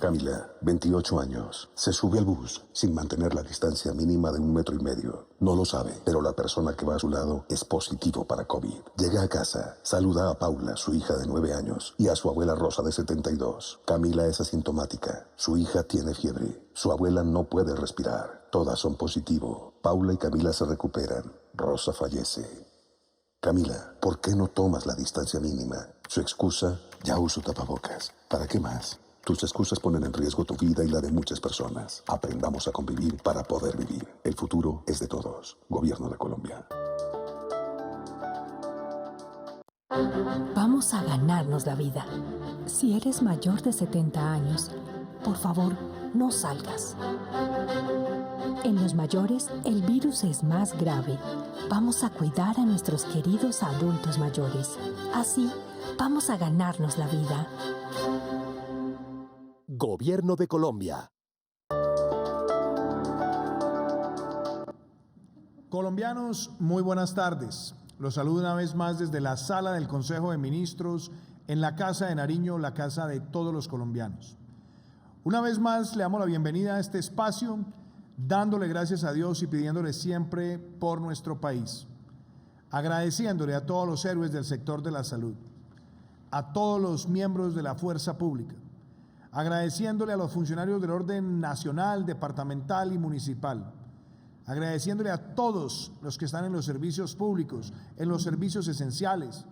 Camila, 28 años, se sube al bus sin mantener la distancia mínima de 1,5 metros. No lo sabe, pero la persona que va a su lado es positivo para COVID. Llega a casa, saluda a Paula, su hija de 9 años, y a su abuela Rosa de 72. Camila es asintomática. Su hija tiene fiebre. Su abuela no puede respirar. Todas son positivo. Paula y Camila se recuperan. Rosa fallece. Camila, ¿por qué no tomas la distancia mínima? Su excusa, ya uso tapabocas. ¿Para qué más? Tus excusas ponen en riesgo tu vida y la de muchas personas. Aprendamos a convivir para poder vivir. El futuro es de todos. Gobierno de Colombia. Vamos a ganarnos la vida. Si eres mayor de 70 años, por favor, no salgas. En los mayores, el virus es más grave. Vamos a cuidar a nuestros queridos adultos mayores. Así, vamos a ganarnos la vida. Gobierno de Colombia. Colombianos, muy buenas tardes. Los saludo una vez más desde la sala del Consejo de Ministros en la Casa de Nariño, la casa de todos los colombianos. Una vez más le damos la bienvenida a este espacio, dándole gracias a Dios y pidiéndole siempre por nuestro país, agradeciéndole a todos los héroes del sector de la salud, a todos los miembros de la fuerza pública, agradeciéndole a los funcionarios del orden nacional, departamental y municipal, agradeciéndole a todos los que están en los servicios públicos, en los servicios esenciales,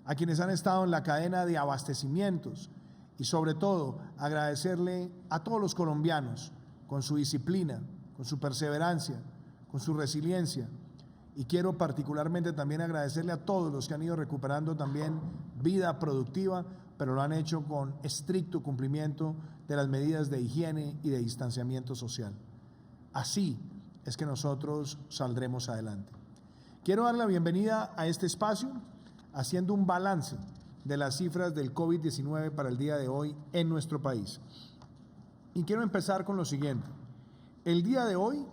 a quienes han estado en la cadena de abastecimientos y sobre todo agradecerle a todos los colombianos con su disciplina, con su perseverancia, con su resiliencia. Y quiero particularmente también agradecerle a todos los que han ido recuperando también vida productiva, pero lo han hecho con estricto cumplimiento de las medidas de higiene y de distanciamiento social. Así es que nosotros saldremos adelante. Quiero dar la bienvenida a este espacio haciendo un balance de las cifras del COVID-19 para el día de hoy en nuestro país. Y quiero empezar con lo siguiente. El día de hoy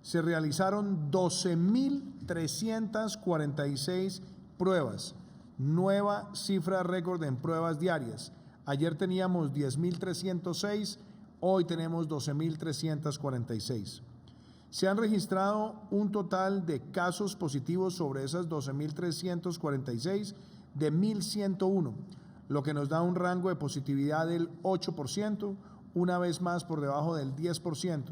se realizaron 12.346 pruebas, nueva cifra récord en pruebas diarias. Ayer teníamos 10.306, hoy tenemos 12.346. Se han registrado un total de casos positivos sobre esas 12.346 de 1.101, lo que nos da un rango de positividad del 8%, una vez más por debajo del 10%,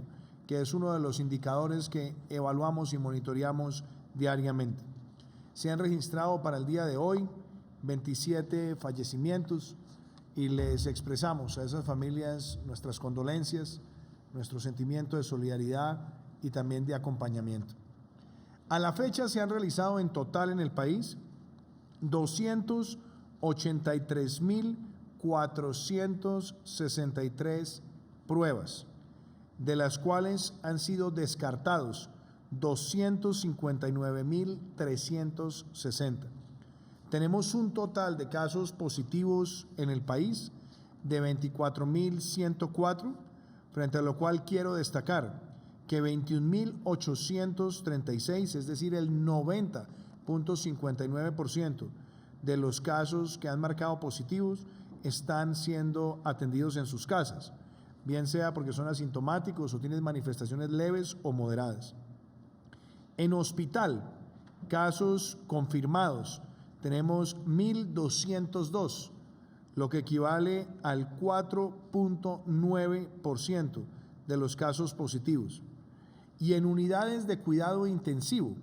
que es uno de los indicadores que evaluamos y monitoreamos diariamente. Se han registrado para el día de hoy 27 fallecimientos y les expresamos a esas familias nuestras condolencias, nuestro sentimiento de solidaridad y también de acompañamiento. A la fecha se han realizado en total en el país 283.463 pruebas, de las cuales han sido descartados 259.360. Tenemos un total de casos positivos en el país de 24.104, frente a lo cual quiero destacar que 21.836, es decir, el 90.59% de los casos que han marcado positivos están siendo atendidos en sus casas, bien sea porque son asintomáticos o tienen manifestaciones leves o moderadas. En hospital, casos confirmados, tenemos 1.202, lo que equivale al 4.9% de los casos positivos. Y en unidades de cuidado intensivo,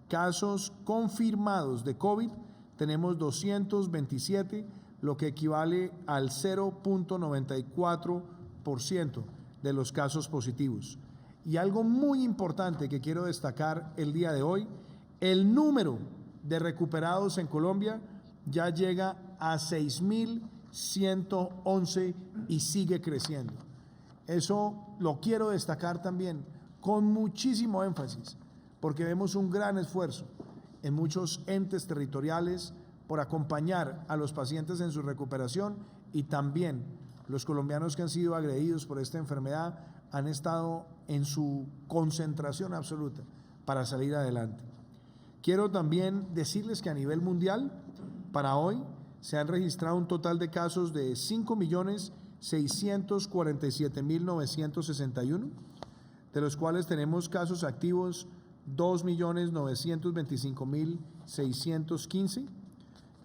casos confirmados de COVID, tenemos 227, lo que equivale al 0.94% de los casos positivos. Y algo muy importante que quiero destacar el día de hoy, el número de recuperados en Colombia ya llega a 6.111 y sigue creciendo. Eso lo quiero destacar también con muchísimo énfasis, porque vemos un gran esfuerzo en muchos entes territoriales por acompañar a los pacientes en su recuperación, y también los colombianos que han sido agredidos por esta enfermedad han estado en su concentración absoluta para salir adelante. Quiero también decirles que a nivel mundial, para hoy, se han registrado un total de casos de 5.600.000 647.961, de los cuales tenemos casos activos 2.925.615.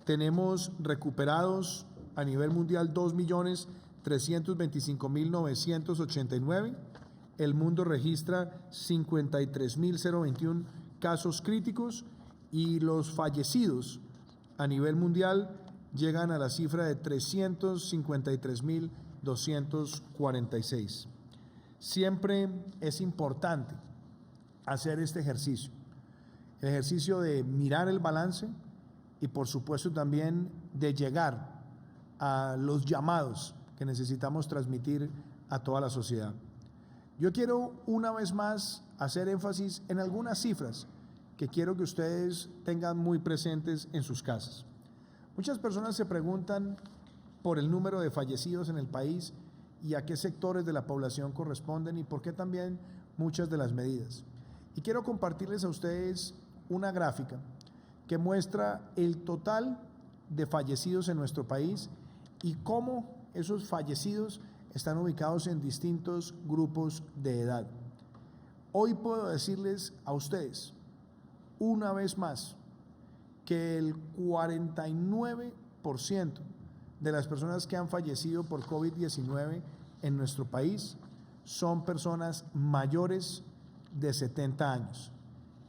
Tenemos recuperados a nivel mundial 2.325.989. El mundo registra 53.021 casos críticos y los fallecidos a nivel mundial llegan a la cifra de 353.246. Siempre es importante hacer este ejercicio, el ejercicio de mirar el balance y por supuesto también de llegar a los llamados que necesitamos transmitir a toda la sociedad. Yo quiero una vez más hacer énfasis en algunas cifras que quiero que ustedes tengan muy presentes en sus casas. Muchas personas se preguntan por el número de fallecidos en el país y a qué sectores de la población corresponden y por qué también muchas de las medidas. Y quiero compartirles a ustedes una gráfica que muestra el total de fallecidos en nuestro país y cómo esos fallecidos están ubicados en distintos grupos de edad. Hoy puedo decirles a ustedes, una vez más, que el 49% de las personas que han fallecido por COVID-19 en nuestro país son personas mayores de 70 años.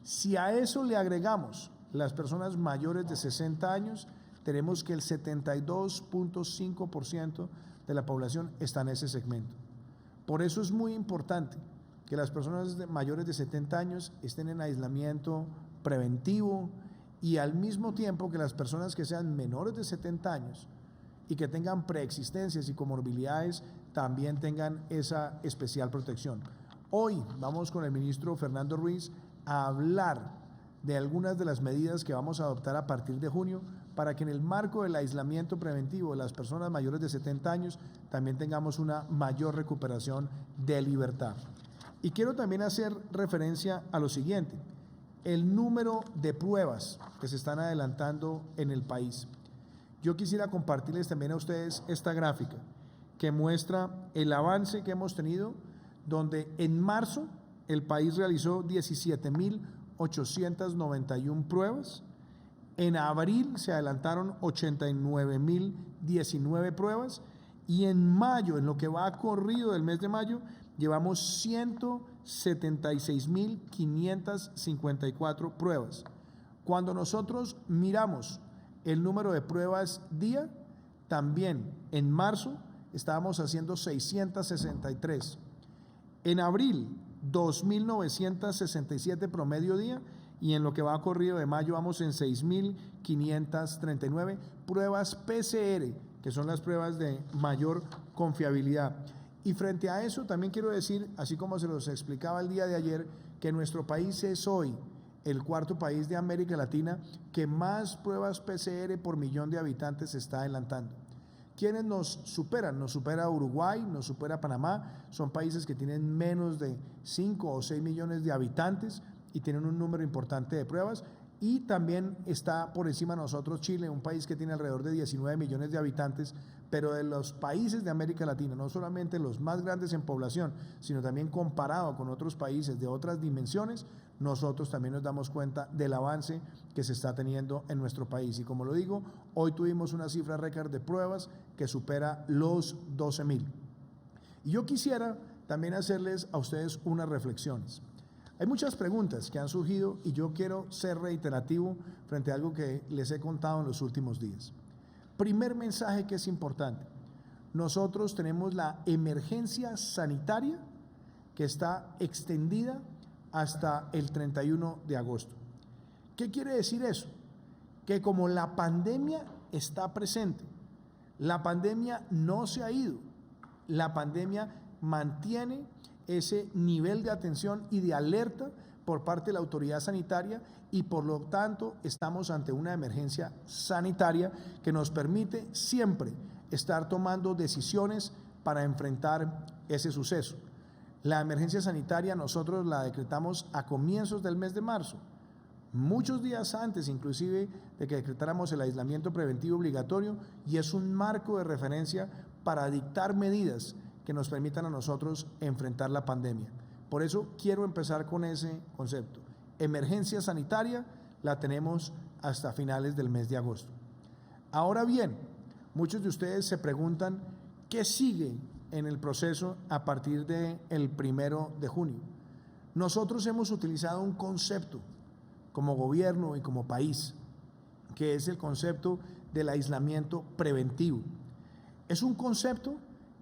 Si a eso le agregamos las personas mayores de 60 años, tenemos que el 72.5% de la población está en ese segmento. Por eso es muy importante que las personas mayores de 70 años estén en aislamiento preventivo y al mismo tiempo que las personas que sean menores de 70 años y que tengan preexistencias y comorbilidades también tengan esa especial protección. Hoy vamos con el ministro Fernando Ruiz a hablar de algunas de las medidas que vamos a adoptar a partir de junio para que en el marco del aislamiento preventivo de las personas mayores de 70 años también tengamos una mayor recuperación de libertad. Y quiero también hacer referencia a lo siguiente, el número de pruebas que se están adelantando en el país. Yo quisiera compartirles también a ustedes esta gráfica que muestra el avance que hemos tenido, donde en marzo el país realizó 17.891 pruebas, en abril se adelantaron 89.019 pruebas y en mayo, en lo que va corrido del mes de mayo, llevamos 176.554 pruebas. Cuando nosotros miramos el número de pruebas día, también en marzo estábamos haciendo 663. En abril, 2.967 promedio día y en lo que va corrido de mayo vamos en 6.539 pruebas PCR, que son las pruebas de mayor confiabilidad. Y frente a eso también quiero decir, así como se los explicaba el día de ayer, que nuestro país es hoy el cuarto país de América Latina que más pruebas PCR por millón de habitantes está adelantando. ¿Quiénes nos superan? Nos supera Uruguay, nos supera Panamá, son países que tienen menos de 5 o 6 millones de habitantes y tienen un número importante de pruebas. Y también está por encima de nosotros Chile, un país que tiene alrededor de 19 millones de habitantes, pero de los países de América Latina, no solamente los más grandes en población, sino también comparado con otros países de otras dimensiones, nosotros también nos damos cuenta del avance que se está teniendo en nuestro país. Y como lo digo, hoy tuvimos una cifra récord de pruebas que supera los 12.000. Y yo quisiera también hacerles a ustedes unas reflexiones. Hay muchas preguntas que han surgido y yo quiero ser reiterativo frente a algo que les he contado en los últimos días. Primer mensaje que es importante. Nosotros tenemos la emergencia sanitaria que está extendida hasta el 31 de agosto. ¿Qué quiere decir eso? Que como la pandemia está presente, la pandemia no se ha ido, la pandemia mantiene ese nivel de atención y de alerta por parte de la autoridad sanitaria y por lo tanto estamos ante una emergencia sanitaria que nos permite siempre estar tomando decisiones para enfrentar ese suceso. La emergencia sanitaria nosotros la decretamos a comienzos del mes de marzo, muchos días antes inclusive de que decretáramos el aislamiento preventivo obligatorio, y es un marco de referencia para dictar medidas que nos permitan a nosotros enfrentar la pandemia. Por eso quiero empezar con ese concepto. Emergencia sanitaria la tenemos hasta finales del mes de agosto. Ahora bien, muchos de ustedes se preguntan qué sigue en el proceso a partir del 1 de junio. Nosotros hemos utilizado un concepto como gobierno y como país, que es el concepto del aislamiento preventivo. Es un concepto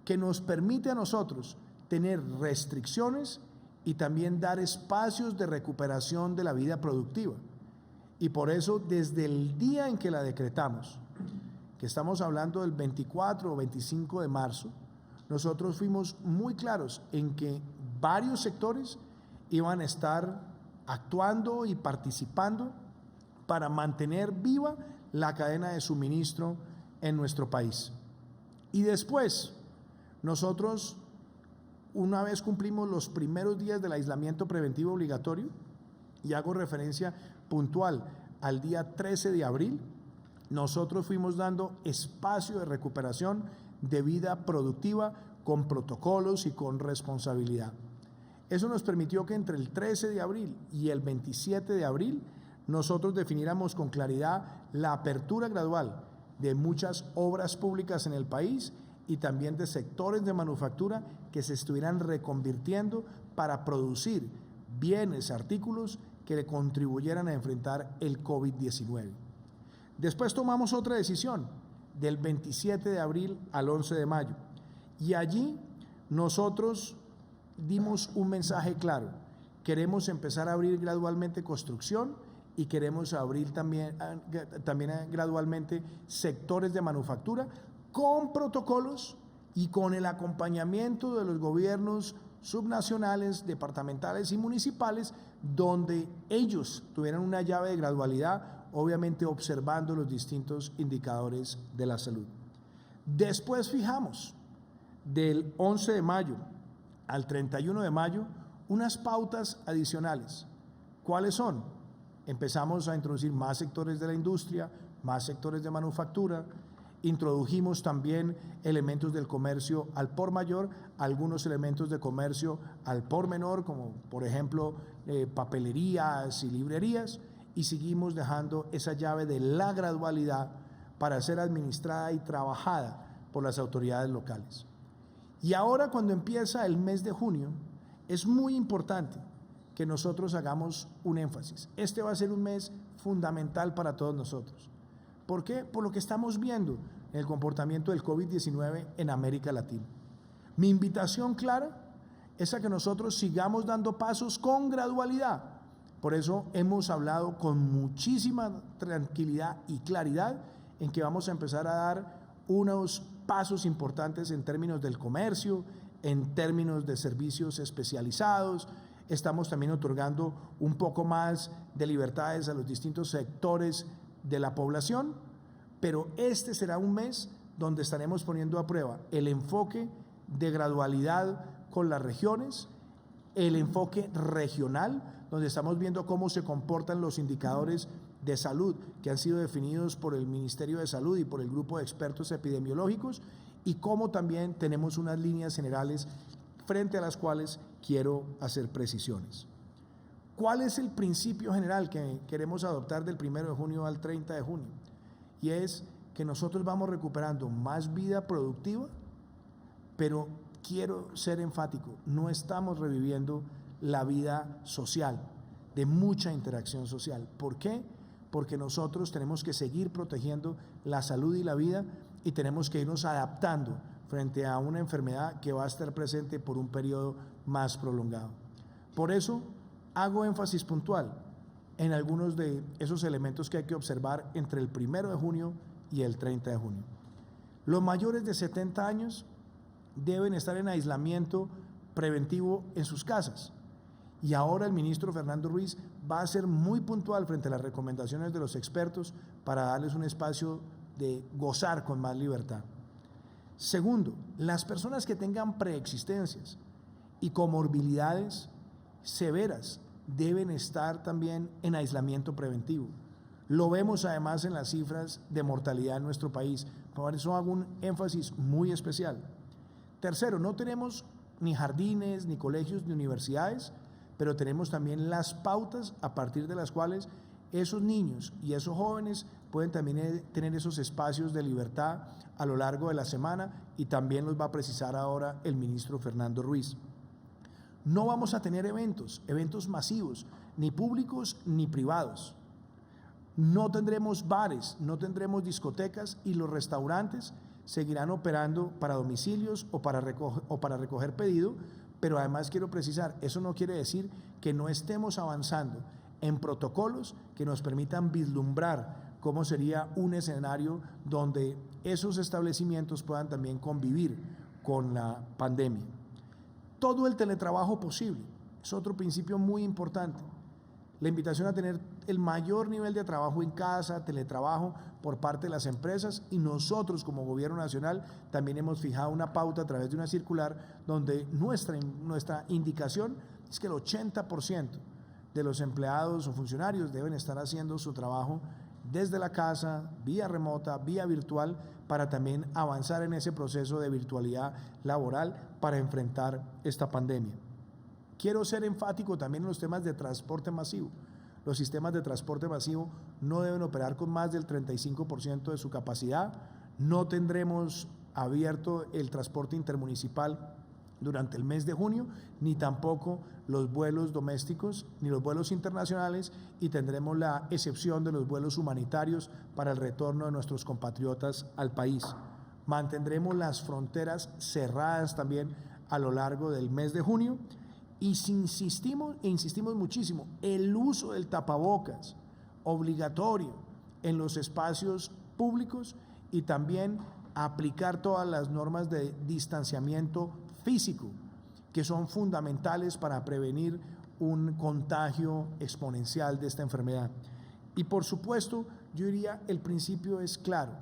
que nos permite a nosotros tener restricciones y también dar espacios de recuperación de la vida productiva. Y por eso, desde el día en que la decretamos, que estamos hablando del 24 o 25 de marzo, nosotros fuimos muy claros en que varios sectores iban a estar actuando y participando para mantener viva la cadena de suministro en nuestro país. Y después, nosotros, una vez cumplimos los primeros días del aislamiento preventivo obligatorio, y hago referencia puntual al día 13 de abril, nosotros fuimos dando espacio de recuperación de vida productiva con protocolos y con responsabilidad. Eso nos permitió que entre el 13 de abril y el 27 de abril nosotros definiéramos con claridad la apertura gradual de muchas obras públicas en el país y también de sectores de manufactura que se estuvieran reconvirtiendo para producir bienes, artículos que le contribuyeran a enfrentar el COVID-19. Después tomamos otra decisión del 27 de abril al 11 de mayo y allí nosotros dimos un mensaje claro. Queremos empezar a abrir gradualmente construcción y queremos abrir también gradualmente sectores de manufactura con protocolos y con el acompañamiento de los gobiernos subnacionales, departamentales y municipales, donde ellos tuvieran una llave de gradualidad, obviamente observando los distintos indicadores de la salud. Después fijamos del 11 de mayo al 31 de mayo unas pautas adicionales. ¿Cuáles son? Empezamos a introducir más sectores de la industria, más sectores de manufactura, introdujimos también elementos del comercio al por mayor, algunos elementos de comercio al por menor, como por ejemplo papelerías y librerías, y seguimos dejando esa llave de la gradualidad para ser administrada y trabajada por las autoridades locales. Y ahora, cuando empieza el mes de junio, es muy importante que nosotros hagamos un énfasis. Este va a ser un mes fundamental para todos nosotros. ¿Por qué? Por lo que estamos viendo en el comportamiento del COVID-19 en América Latina. Mi invitación clara es a que nosotros sigamos dando pasos con gradualidad. Por eso hemos hablado con muchísima tranquilidad y claridad en que vamos a empezar a dar unos pasos importantes en términos del comercio, en términos de servicios especializados. Estamos también otorgando un poco más de libertades a los distintos sectores de la población, pero este será un mes donde estaremos poniendo a prueba el enfoque de gradualidad con las regiones, el enfoque regional, donde estamos viendo cómo se comportan los indicadores de salud que han sido definidos por el Ministerio de Salud y por el grupo de expertos epidemiológicos, y cómo también tenemos unas líneas generales frente a las cuales quiero hacer precisiones. ¿Cuál es el principio general que queremos adoptar del 1 de junio al 30 de junio? Y es que nosotros vamos recuperando más vida productiva, pero quiero ser enfático, no estamos reviviendo la vida social, de mucha interacción social. ¿Por qué? Porque nosotros tenemos que seguir protegiendo la salud y la vida y tenemos que irnos adaptando frente a una enfermedad que va a estar presente por un periodo más prolongado. Por eso hago énfasis puntual en algunos de esos elementos que hay que observar entre el 1 de junio y el 30 de junio. Los mayores de 70 años deben estar en aislamiento preventivo en sus casas. Y ahora el ministro Fernando Ruiz va a ser muy puntual frente a las recomendaciones de los expertos para darles un espacio de gozar con más libertad. Segundo, las personas que tengan preexistencias y comorbilidades severas deben estar también en aislamiento preventivo. Lo vemos además en las cifras de mortalidad en nuestro país. Por eso hago un énfasis muy especial. Tercero, no tenemos ni jardines, ni colegios, ni universidades, pero tenemos también las pautas a partir de las cuales esos niños y esos jóvenes pueden también tener esos espacios de libertad a lo largo de la semana, y también los va a precisar ahora el ministro Fernando Ruiz. No vamos a tener eventos masivos, ni públicos ni privados. No tendremos bares, no tendremos discotecas, y los restaurantes seguirán operando para domicilios o para recoger pedido, pero además quiero precisar, eso no quiere decir que no estemos avanzando en protocolos que nos permitan vislumbrar cómo sería un escenario donde esos establecimientos puedan también convivir con la pandemia. Todo el teletrabajo posible es otro principio muy importante. La invitación a tener el mayor nivel de trabajo en casa, teletrabajo por parte de las empresas, y nosotros como Gobierno Nacional también hemos fijado una pauta a través de una circular donde nuestra indicación es que el 80% de los empleados o funcionarios deben estar haciendo su trabajo desde la casa, vía remota, vía virtual, para también avanzar en ese proceso de virtualidad laboral para enfrentar esta pandemia. Quiero ser enfático también en los temas de transporte masivo. Los sistemas de transporte masivo no deben operar con más del 35% de su capacidad. No tendremos abierto el transporte intermunicipal durante el mes de junio, ni tampoco los vuelos domésticos ni los vuelos internacionales, y tendremos la excepción de los vuelos humanitarios para el retorno de nuestros compatriotas al país. Mantendremos las fronteras cerradas también a lo largo del mes de junio, y insistimos muchísimo, el uso del tapabocas obligatorio en los espacios públicos, y también aplicar todas las normas de distanciamiento físico que son fundamentales para prevenir un contagio exponencial de esta enfermedad. Y por supuesto, yo diría, el principio es claro: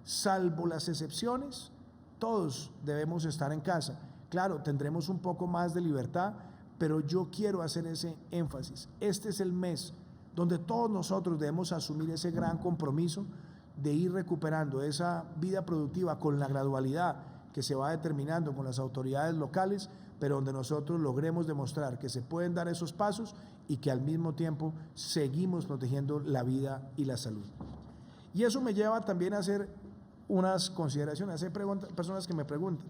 salvo las excepciones, todos debemos estar en casa. Claro, tendremos un poco más de libertad, pero yo quiero hacer ese énfasis. Este es el mes donde todos nosotros debemos asumir ese gran compromiso de ir recuperando esa vida productiva con la gradualidad que se va determinando con las autoridades locales, pero donde nosotros logremos demostrar que se pueden dar esos pasos y que al mismo tiempo seguimos protegiendo la vida y la salud. Y eso me lleva también a hacer unas consideraciones. Hay personas que me preguntan,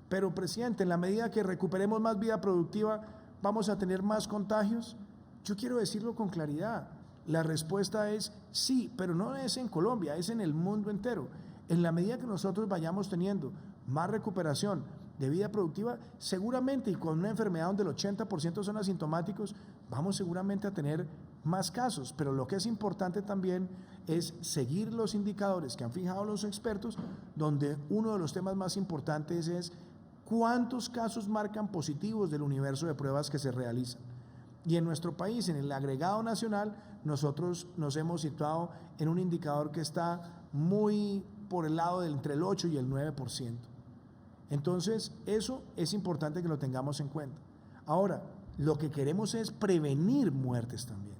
pero presidente, en la medida que recuperemos más vida productiva, ¿vamos a tener más contagios? Yo quiero decirlo con claridad. La respuesta es sí, pero no es en Colombia, es en el mundo entero. En la medida que nosotros vayamos teniendo más recuperación de vida productiva, seguramente, y con una enfermedad donde el 80% son asintomáticos, vamos seguramente a tener más casos. Pero lo que es importante también es seguir los indicadores que han fijado los expertos, donde uno de los temas más importantes es cuántos casos marcan positivos del universo de pruebas que se realizan. Y en nuestro país, en el agregado nacional, nosotros nos hemos situado en un indicador que está muy por el lado del entre el 8 y el 9%. Entonces, eso es importante que lo tengamos en cuenta. Ahora, lo que queremos es prevenir muertes también.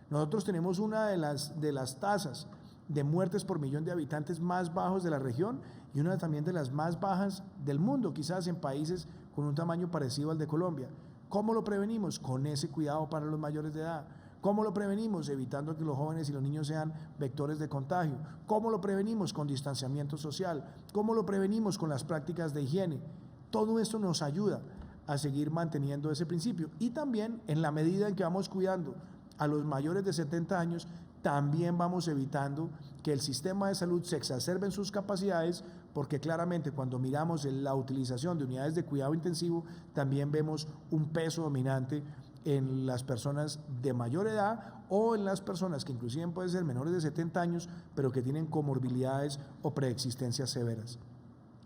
Nosotros tenemos una de las tasas de muertes por millón de habitantes más bajos de la región, y una también de las más bajas del mundo, quizás en países con un tamaño parecido al de Colombia. ¿Cómo lo prevenimos? Con ese cuidado para los mayores de edad. ¿Cómo lo prevenimos? Evitando que los jóvenes y los niños sean vectores de contagio. ¿Cómo lo prevenimos? Con distanciamiento social. ¿Cómo lo prevenimos? Con las prácticas de higiene. Todo esto nos ayuda a seguir manteniendo ese principio. Y también, en la medida en que vamos cuidando a los mayores de 70 años, también vamos evitando que el sistema de salud se exacerbe en sus capacidades, porque claramente cuando miramos en la utilización de unidades de cuidado intensivo, también vemos un peso dominante en las personas de mayor edad, o en las personas que inclusive pueden ser menores de 70 años, pero que tienen comorbilidades o preexistencias severas.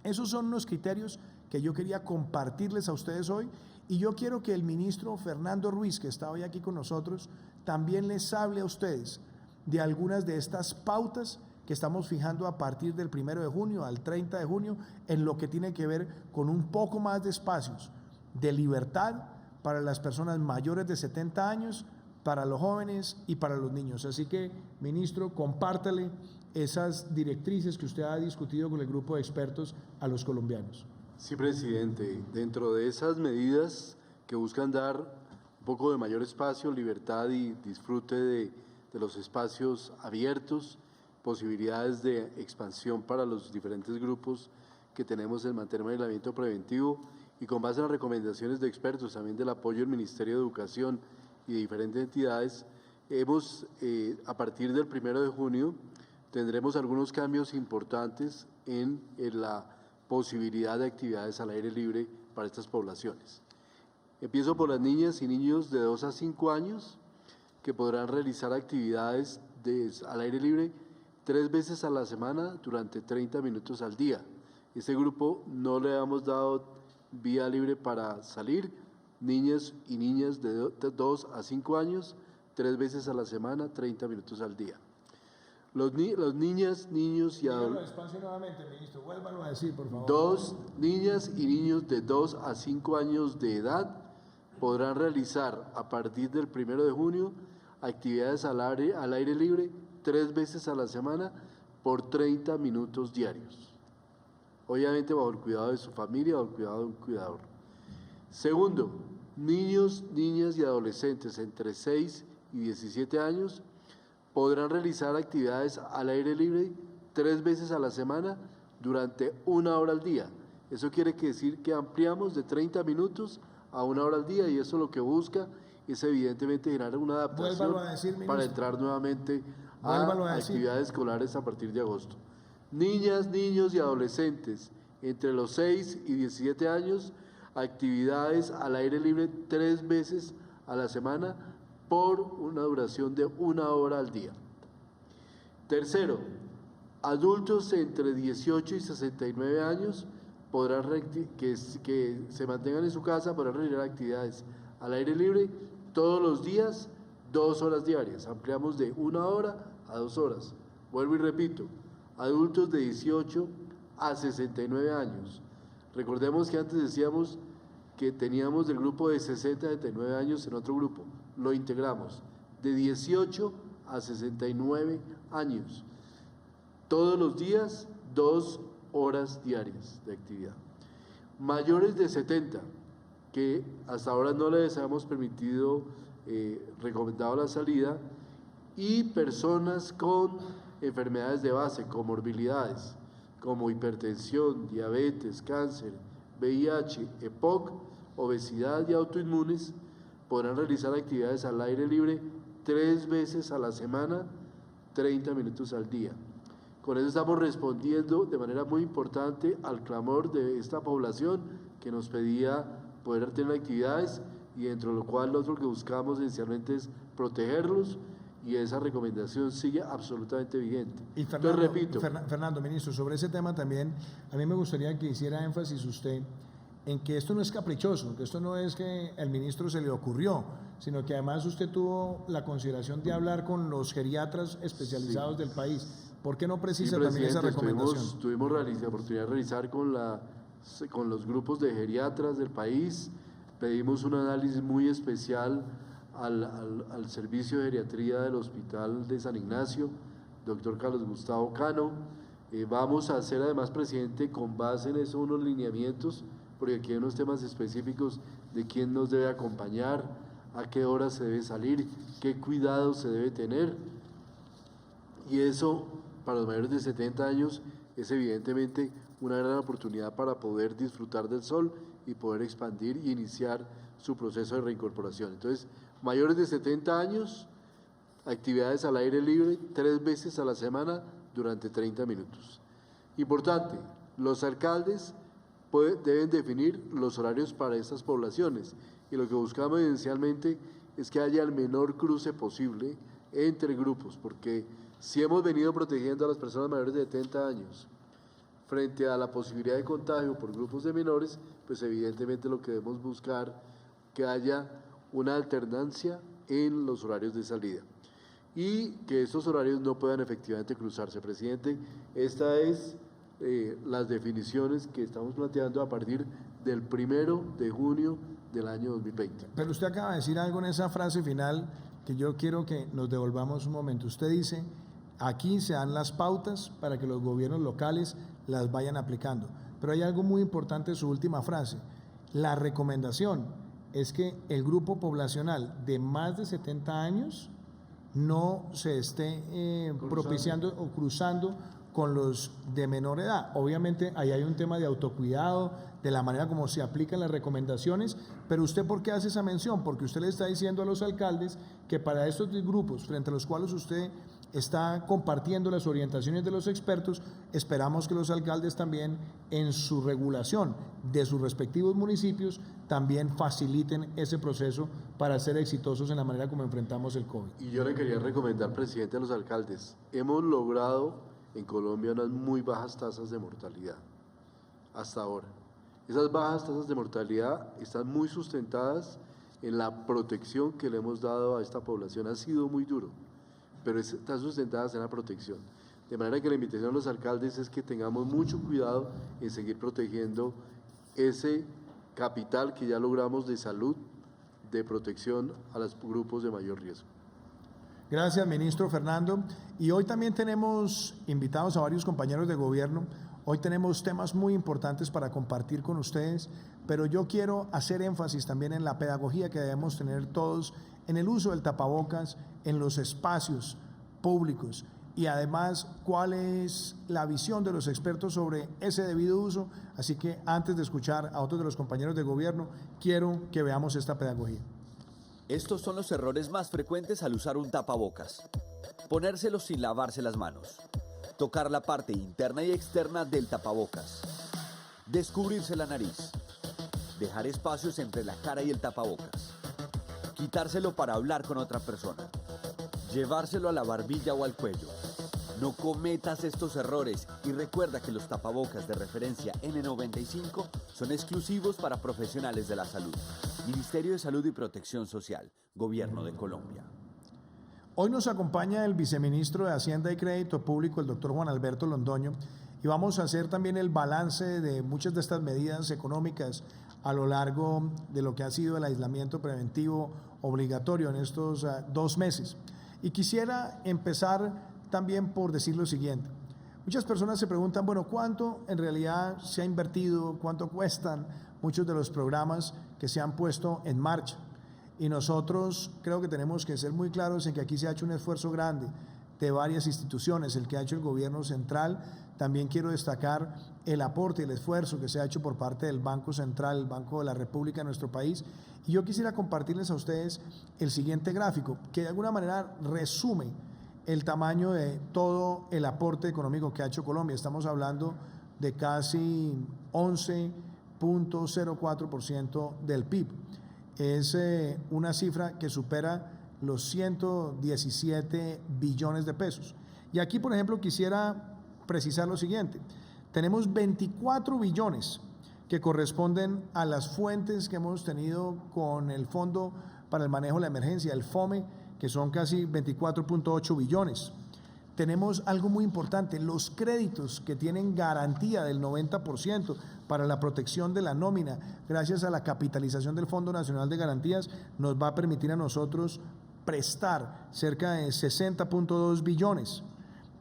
Esos son los criterios que yo quería compartirles a ustedes hoy, y yo quiero que el ministro Fernando Ruiz, que está hoy aquí con nosotros, también les hable a ustedes de algunas de estas pautas que estamos fijando a partir del 1 de junio al 30 de junio en lo que tiene que ver con un poco más de espacios de libertad para las personas mayores de 70 años, para los jóvenes y para los niños. Así que, ministro, compártale esas directrices que usted ha discutido con el grupo de expertos a los colombianos. Sí, presidente. Dentro de esas medidas que buscan dar un poco de mayor espacio, libertad y disfrute de los espacios abiertos, posibilidades de expansión para los diferentes grupos que tenemos en materia de aislamiento preventivo y con base en las recomendaciones de expertos, también del apoyo del Ministerio de Educación y de diferentes entidades, hemos, a partir del 1 de junio, tendremos algunos cambios importantes en la posibilidad de actividades al aire libre para estas poblaciones. Empiezo por las niñas y niños de 2 a 5 años que podrán realizar actividades al aire libre 3 veces a la semana durante 30 minutos al día. Este grupo no le hemos dado vía libre para salir, niñas y niñas de 2 a 5 años, 3 veces a la semana, 30 minutos al día. Los niñas, niños y adolescentes. Despacio nuevamente, ministro, vuélvalo a decir, por favor. 2 niñas y niños de 2 a 5 años de edad podrán realizar a partir del 1 de junio actividades al aire libre 3 veces a la semana por 30 minutos diarios. Obviamente bajo el cuidado de su familia, bajo el cuidado de un cuidador. Segundo, niños, niñas y adolescentes entre 6 y 17 años podrán realizar actividades al aire libre 3 veces a la semana durante 1 hora al día. Eso quiere decir que ampliamos de 30 minutos a 1 hora al día y eso lo que busca es evidentemente generar una adaptación para entrar nuevamente a actividades escolares a partir de agosto. Niñas, niños y adolescentes entre los 6 y 17 años, actividades al aire libre 3 veces a la semana por una duración de 1 hora al día. Tercero, adultos entre 18 y 69 años podrán que se mantengan en su casa, podrán realizar actividades al aire libre todos los días, 2 horas diarias. Ampliamos de 1 hora a 2 horas. Vuelvo y repito, adultos de 18 a 69 años. Recordemos que antes decíamos que teníamos del grupo de 60 a 79 años en otro grupo. Lo integramos de 18 a 69 años. Todos los días, 2 horas diarias de actividad. Mayores de 70, que hasta ahora no les habíamos permitido, recomendado la salida, y personas con enfermedades de base, comorbilidades, como hipertensión, diabetes, cáncer, VIH, EPOC, obesidad y autoinmunes, podrán realizar actividades al aire libre 3 veces a la semana, 30 minutos al día. Con eso estamos respondiendo de manera muy importante al clamor de esta población que nos pedía poder tener actividades y dentro de lo cual nosotros lo que buscamos esencialmente es protegerlos y esa recomendación sigue absolutamente vigente. Y Fernando, repito, Fernando, ministro, sobre ese tema también, a mí me gustaría que hiciera énfasis usted en que esto no es caprichoso, que esto no es que el ministro se le ocurrió, sino que además usted tuvo la consideración de hablar con los geriatras especializados del país. ¿Por qué no precisa también esa recomendación? Tuvimos la oportunidad de realizar con los grupos de geriatras del país, pedimos un análisis muy especial al servicio de geriatría del Hospital de San Ignacio, doctor Carlos Gustavo Cano. Vamos a hacer además, presidente, con base en eso unos lineamientos, porque aquí hay unos temas específicos de quién nos debe acompañar, a qué hora se debe salir, qué cuidado se debe tener. Y eso, para los mayores de 70 años, es evidentemente una gran oportunidad para poder disfrutar del sol y poder expandir y iniciar su proceso de reincorporación. Entonces, mayores de 70 años, actividades al aire libre 3 veces a la semana durante 30 minutos. Importante, los alcaldes deben definir los horarios para estas poblaciones y lo que buscamos esencialmente es que haya el menor cruce posible entre grupos, porque si hemos venido protegiendo a las personas mayores de 70 años frente a la posibilidad de contagio por grupos de menores, pues evidentemente lo que debemos buscar que haya una alternancia en los horarios de salida y que estos horarios no puedan efectivamente cruzarse. Presidente, esta es las definiciones que estamos planteando a partir del 1 de junio del año 2020. Pero usted acaba de decir algo en esa frase final que yo quiero que nos devolvamos un momento. Usted dice, aquí se dan las pautas para que los gobiernos locales las vayan aplicando. Pero hay algo muy importante en su última frase. La recomendación es que el grupo poblacional de más de 70 años no se esté propiciando o cruzando con los de menor edad. Obviamente ahí hay un tema de autocuidado, de la manera como se aplican las recomendaciones, pero ¿usted por qué hace esa mención? Porque usted le está diciendo a los alcaldes que para estos grupos frente a los cuales usted está compartiendo las orientaciones de los expertos, esperamos que los alcaldes también en su regulación de sus respectivos municipios también faciliten ese proceso para ser exitosos en la manera como enfrentamos el COVID. Y yo le quería recomendar, presidente, a los alcaldes, hemos logrado en Colombia unas muy bajas tasas de mortalidad hasta ahora. Esas bajas tasas de mortalidad están muy sustentadas en la protección que le hemos dado a esta población. Ha sido muy duro, pero están sustentadas en la protección. De manera que la invitación a los alcaldes es que tengamos mucho cuidado en seguir protegiendo ese capital que ya logramos de salud, de protección a los grupos de mayor riesgo. Gracias, ministro Fernando. Y hoy también tenemos invitados a varios compañeros de gobierno. Hoy tenemos temas muy importantes para compartir con ustedes, pero yo quiero hacer énfasis también en la pedagogía que debemos tener todos en el uso del tapabocas en los espacios públicos y además cuál es la visión de los expertos sobre ese debido uso. Así que antes de escuchar a otros de los compañeros de gobierno, quiero que veamos esta pedagogía. Estos son los errores más frecuentes al usar un tapabocas. Ponérselo sin lavarse las manos. Tocar la parte interna y externa del tapabocas. Descubrirse la nariz. Dejar espacios entre la cara y el tapabocas. Quitárselo para hablar con otra persona. Llevárselo a la barbilla o al cuello. No cometas estos errores y recuerda que los tapabocas de referencia N95 son exclusivos para profesionales de la salud. Ministerio de Salud y Protección Social, Gobierno de Colombia. Hoy nos acompaña el viceministro de Hacienda y Crédito Público, el doctor Juan Alberto Londoño, y vamos a hacer también el balance de muchas de estas medidas económicas a lo largo de lo que ha sido el aislamiento preventivo obligatorio en estos 2 meses. Y quisiera empezar también por decir lo siguiente. Muchas personas se preguntan, bueno, ¿cuánto en realidad se ha invertido? ¿Cuánto cuestan muchos de los programas que se han puesto en marcha? Y nosotros creo que tenemos que ser muy claros en que aquí se ha hecho un esfuerzo grande de varias instituciones, el que ha hecho el gobierno central. También quiero destacar el aporte y el esfuerzo que se ha hecho por parte del Banco Central, el Banco de la República de nuestro país. Y yo quisiera compartirles a ustedes el siguiente gráfico, que de alguna manera resume el tamaño de todo el aporte económico que ha hecho Colombia. Estamos hablando de casi 11.04% del PIB. Es una cifra que supera los 117 billones de pesos. Y aquí, por ejemplo, quisiera precisar lo siguiente. Tenemos 24 billones que corresponden a las fuentes que hemos tenido con el Fondo para el Manejo de la Emergencia, el FOME, que son casi 24.8 billones. Tenemos algo muy importante, los créditos que tienen garantía del 90% para la protección de la nómina, gracias a la capitalización del Fondo Nacional de Garantías, nos va a permitir a nosotros prestar cerca de 60.2 billones.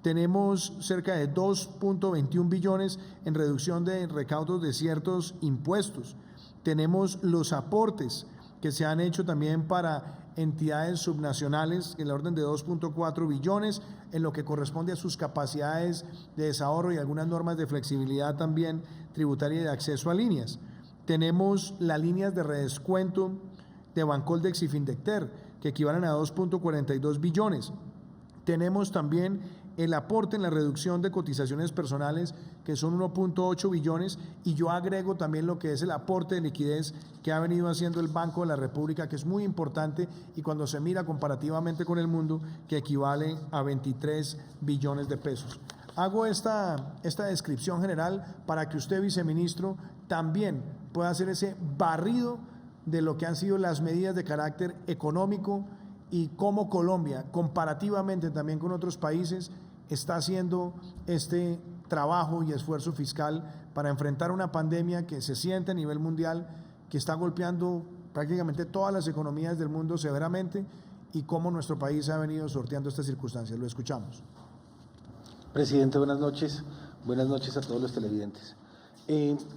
Tenemos cerca de 2.21 billones en reducción de recaudos de ciertos impuestos. Tenemos los aportes que se han hecho también para entidades subnacionales en la orden de 2.4 billones en lo que corresponde a sus capacidades de desahorro y algunas normas de flexibilidad también tributaria y de acceso a líneas. Tenemos las líneas de redescuento de Bancoldex y Findecter que equivalen a 2.42 billones. Tenemos también el aporte en la reducción de cotizaciones personales, que son 1.8 billones, y yo agrego también lo que es el aporte de liquidez que ha venido haciendo el Banco de la República, que es muy importante, y cuando se mira comparativamente con el mundo, que equivale a 23 billones de pesos. Hago esta descripción general para que usted, viceministro, también pueda hacer ese barrido de lo que han sido las medidas de carácter económico y cómo Colombia, comparativamente también con otros países, está haciendo este trabajo y esfuerzo fiscal para enfrentar una pandemia que se siente a nivel mundial, que está golpeando prácticamente todas las economías del mundo severamente y cómo nuestro país ha venido sorteando estas circunstancias. Lo escuchamos. Presidente, buenas noches. Buenas noches a todos los televidentes.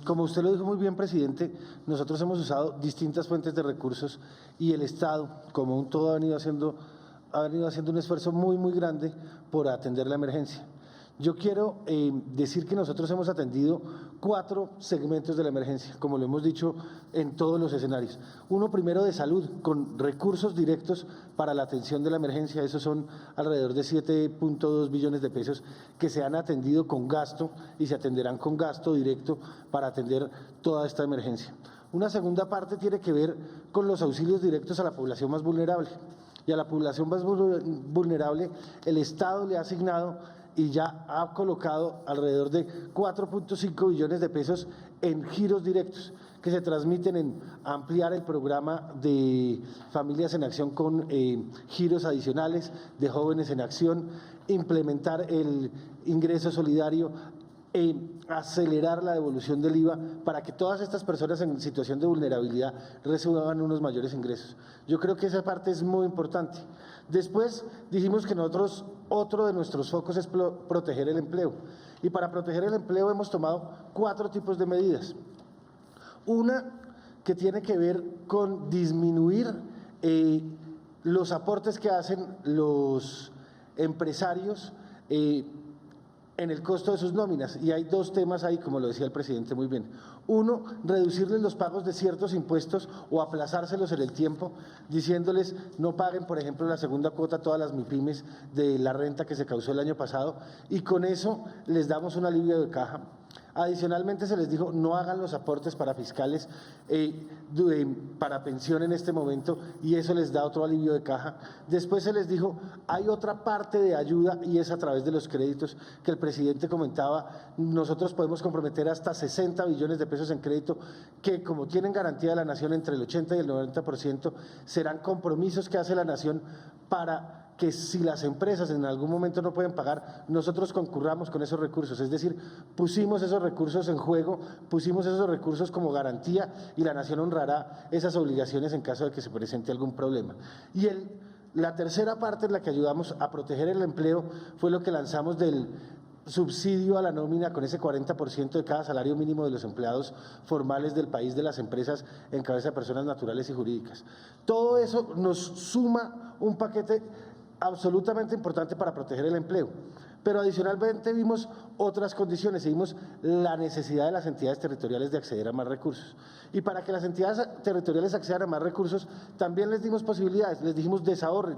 Como usted lo dijo muy bien, presidente, nosotros hemos usado distintas fuentes de recursos y el Estado, como un todo, ha venido haciendo un esfuerzo muy grande por atender la emergencia. Yo quiero decir que nosotros hemos atendido 4 segmentos de la emergencia, como lo hemos dicho en todos los escenarios. Uno primero de salud, con recursos directos para la atención de la emergencia, esos son alrededor de 7.2 billones de pesos que se han atendido con gasto y se atenderán con gasto directo para atender toda esta emergencia. Una segunda parte tiene que ver con los auxilios directos a la población más vulnerable. Y a la población más vulnerable el Estado le ha asignado y ya ha colocado alrededor de 4.5 billones de pesos en giros directos que se transmiten en ampliar el programa de Familias en Acción con giros adicionales, de Jóvenes en Acción, implementar el ingreso solidario, acelerar la devolución del IVA para que todas estas personas en situación de vulnerabilidad reciban unos mayores ingresos. Yo creo que esa parte es muy importante. Después dijimos que nosotros, otro de nuestros focos es proteger el empleo. Y para proteger el empleo hemos tomado 4 tipos de medidas. Una que tiene que ver con disminuir los aportes que hacen los empresarios en el costo de sus nóminas, y hay 2 temas ahí, como lo decía el presidente muy bien. Uno, reducirles los pagos de ciertos impuestos o aplazárselos en el tiempo, diciéndoles no paguen, por ejemplo, la segunda cuota a todas las MIPYMES de la renta que se causó el año pasado, y con eso les damos un alivio de caja. Adicionalmente se les dijo no hagan los aportes para fiscales para pensión en este momento, y eso les da otro alivio de caja. Después se les dijo hay otra parte de ayuda y es a través de los créditos que el presidente comentaba. Nosotros podemos comprometer hasta 60 billones de pesos en crédito que, como tienen garantía de la Nación entre el 80 y el 90%, serán compromisos que hace la Nación para que si las empresas en algún momento no pueden pagar, nosotros concurramos con esos recursos. Es decir, pusimos esos recursos en juego, pusimos esos recursos como garantía y la Nación honrará esas obligaciones en caso de que se presente algún problema. Y la tercera parte en la que ayudamos a proteger el empleo fue lo que lanzamos del subsidio a la nómina con ese 40% de cada salario mínimo de los empleados formales del país, de las empresas en cabeza de personas naturales y jurídicas. Todo eso nos suma un paquete absolutamente importante para proteger el empleo. Pero adicionalmente vimos otras condiciones y vimos la necesidad de las entidades territoriales de acceder a más recursos. Y para que las entidades territoriales accedan a más recursos, también les dimos posibilidades, les dijimos desahorren.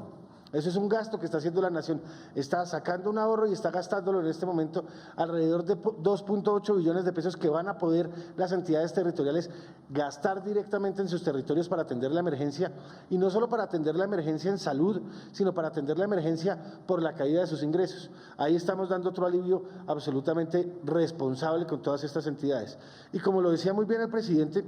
Eso es un gasto que está haciendo la Nación. Está sacando un ahorro y está gastándolo en este momento alrededor de 2.8 billones de pesos que van a poder las entidades territoriales gastar directamente en sus territorios para atender la emergencia, y no solo para atender la emergencia en salud, sino para atender la emergencia por la caída de sus ingresos. Ahí estamos dando otro alivio absolutamente responsable con todas estas entidades. Y como lo decía muy bien el presidente,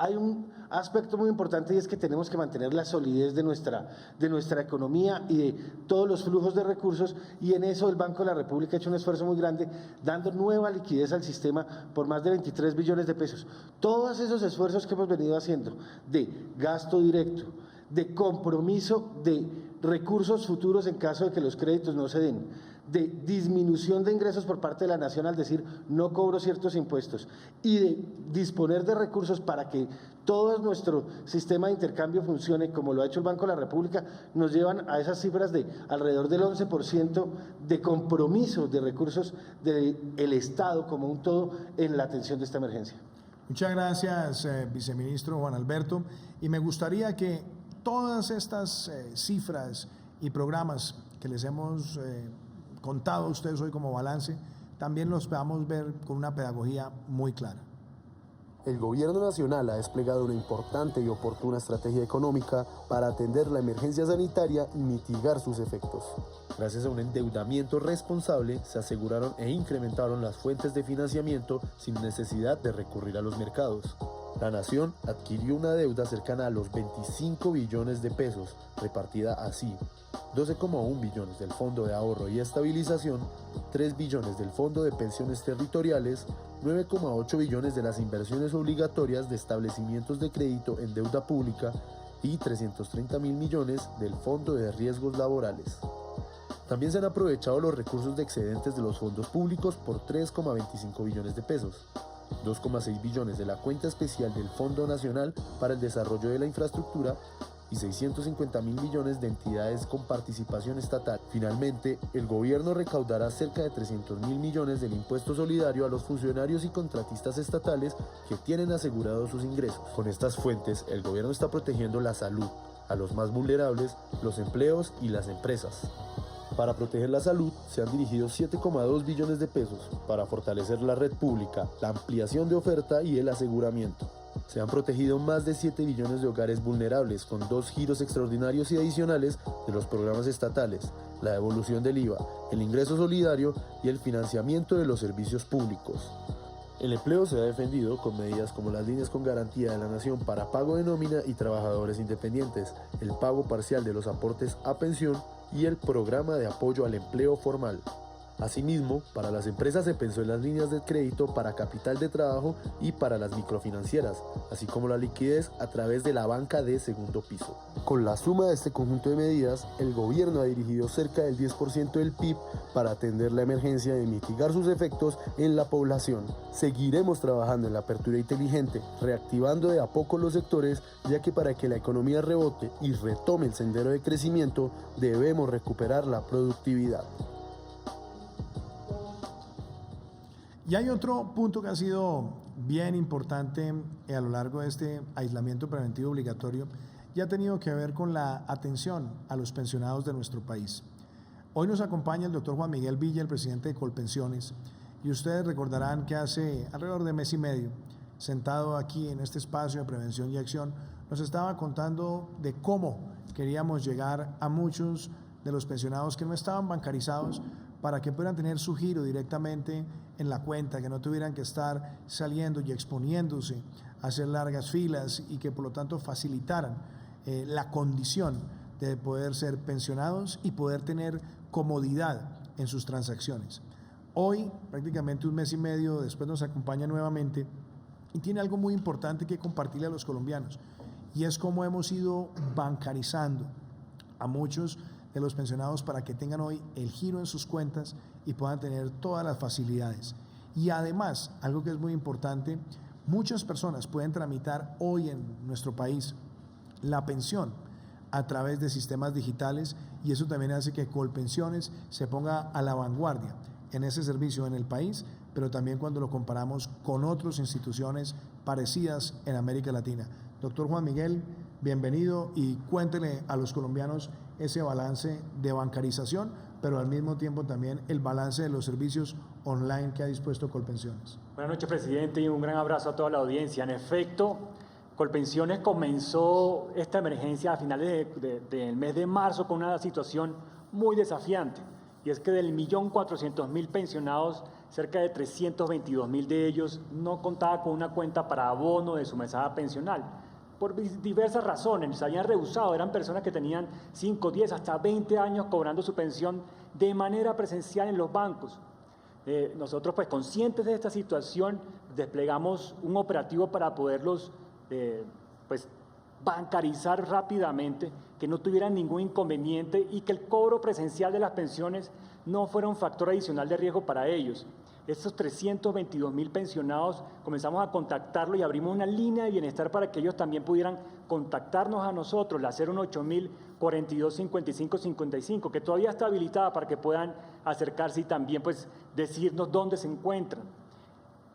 hay un aspecto muy importante, y es que tenemos que mantener la solidez de nuestra economía y de todos los flujos de recursos, y en eso el Banco de la República ha hecho un esfuerzo muy grande, dando nueva liquidez al sistema por más de 23 billones de pesos. Todos esos esfuerzos que hemos venido haciendo de gasto directo, de compromiso de recursos futuros en caso de que los créditos no se den, de disminución de ingresos por parte de la Nación al decir no cobro ciertos impuestos, y de disponer de recursos para que todo nuestro sistema de intercambio funcione como lo ha hecho el Banco de la República, nos llevan a esas cifras de alrededor del 11% de compromiso de recursos del Estado como un todo en la atención de esta emergencia. Muchas gracias, viceministro Juan Alberto. Y me gustaría que todas estas cifras y programas que les hemos contado a ustedes hoy como balance, también los podamos ver con una pedagogía muy clara. El Gobierno Nacional ha desplegado una importante y oportuna estrategia económica para atender la emergencia sanitaria y mitigar sus efectos. Gracias a un endeudamiento responsable, se aseguraron e incrementaron las fuentes de financiamiento sin necesidad de recurrir a los mercados. La Nación adquirió una deuda cercana a los 25 billones de pesos, repartida así: 12,1 billones del Fondo de Ahorro y Estabilización, 3 billones del Fondo de Pensiones Territoriales, 9,8 billones de las inversiones obligatorias de establecimientos de crédito en deuda pública y 330.000 millones del Fondo de Riesgos Laborales. También se han aprovechado los recursos de excedentes de los fondos públicos por 3,25 billones de pesos, 2,6 billones de la cuenta especial del Fondo Nacional para el Desarrollo de la Infraestructura y 650.000 millones de entidades con participación estatal. Finalmente, el gobierno recaudará cerca de 300.000 millones del impuesto solidario a los funcionarios y contratistas estatales que tienen asegurados sus ingresos. Con estas fuentes, el gobierno está protegiendo la salud, a los más vulnerables, los empleos y las empresas. Para proteger la salud, se han dirigido 7,2 billones de pesos para fortalecer la red pública, la ampliación de oferta y el aseguramiento. Se han protegido más de 7 billones de hogares vulnerables con 2 giros extraordinarios y adicionales de los programas estatales, la devolución del IVA, el ingreso solidario y el financiamiento de los servicios públicos. El empleo se ha defendido con medidas como las líneas con garantía de la Nación para pago de nómina y trabajadores independientes, el pago parcial de los aportes a pensión y el programa de apoyo al empleo formal. Asimismo, para las empresas se pensó en las líneas de crédito para capital de trabajo y para las microfinancieras, así como la liquidez a través de la banca de segundo piso. Con la suma de este conjunto de medidas, el gobierno ha dirigido cerca del 10% del PIB para atender la emergencia y mitigar sus efectos en la población. Seguiremos trabajando en la apertura inteligente, reactivando de a poco los sectores, ya que para que la economía rebote y retome el sendero de crecimiento, debemos recuperar la productividad. Y hay otro punto que ha sido bien importante a lo largo de este aislamiento preventivo obligatorio y ha tenido que ver con la atención a los pensionados de nuestro país. Hoy nos acompaña el doctor Juan Miguel Villa, el presidente de Colpensiones, y ustedes recordarán que hace alrededor de mes y medio, sentado aquí en este espacio de prevención y acción, nos estaba contando de cómo queríamos llegar a muchos de los pensionados que no estaban bancarizados para que puedan tener su giro directamente en la cuenta, que no tuvieran que estar saliendo y exponiéndose a hacer largas filas y que por lo tanto facilitaran la condición de poder ser pensionados y poder tener comodidad en sus transacciones. Hoy, prácticamente un mes y medio después, nos acompaña nuevamente y tiene algo muy importante que compartirle a los colombianos, y es cómo hemos ido bancarizando a muchos de los pensionados para que tengan hoy el giro en sus cuentas y puedan tener todas las facilidades. Y además, algo que es muy importante, muchas personas pueden tramitar hoy en nuestro país la pensión a través de sistemas digitales, y eso también hace que Colpensiones se ponga a la vanguardia en ese servicio en el país, pero también cuando lo comparamos con otras instituciones parecidas en América Latina. Doctor Juan Miguel, bienvenido y cuéntele a los colombianos ese balance de bancarización, pero al mismo tiempo también el balance de los servicios online que ha dispuesto Colpensiones. Buenas noches, presidente, y un gran abrazo a toda la audiencia. En efecto, Colpensiones comenzó esta emergencia a finales del mes de marzo con una situación muy desafiante, y es que del 1.400.000 pensionados, cerca de 322.000 de ellos no contaba con una cuenta para abono de su mesada pensional. Por diversas razones, se habían rehusado, eran personas que tenían 5, 10, hasta 20 años cobrando su pensión de manera presencial en los bancos. Nosotros, pues conscientes de esta situación, desplegamos un operativo para poderlos bancarizar rápidamente, que no tuvieran ningún inconveniente y que el cobro presencial de las pensiones no fuera un factor adicional de riesgo para ellos. Estos 322.000 pensionados comenzamos a contactarlos y abrimos una línea de bienestar para que ellos también pudieran contactarnos a nosotros, la 018.042.55.55, que todavía está habilitada para que puedan acercarse y también decirnos dónde se encuentran.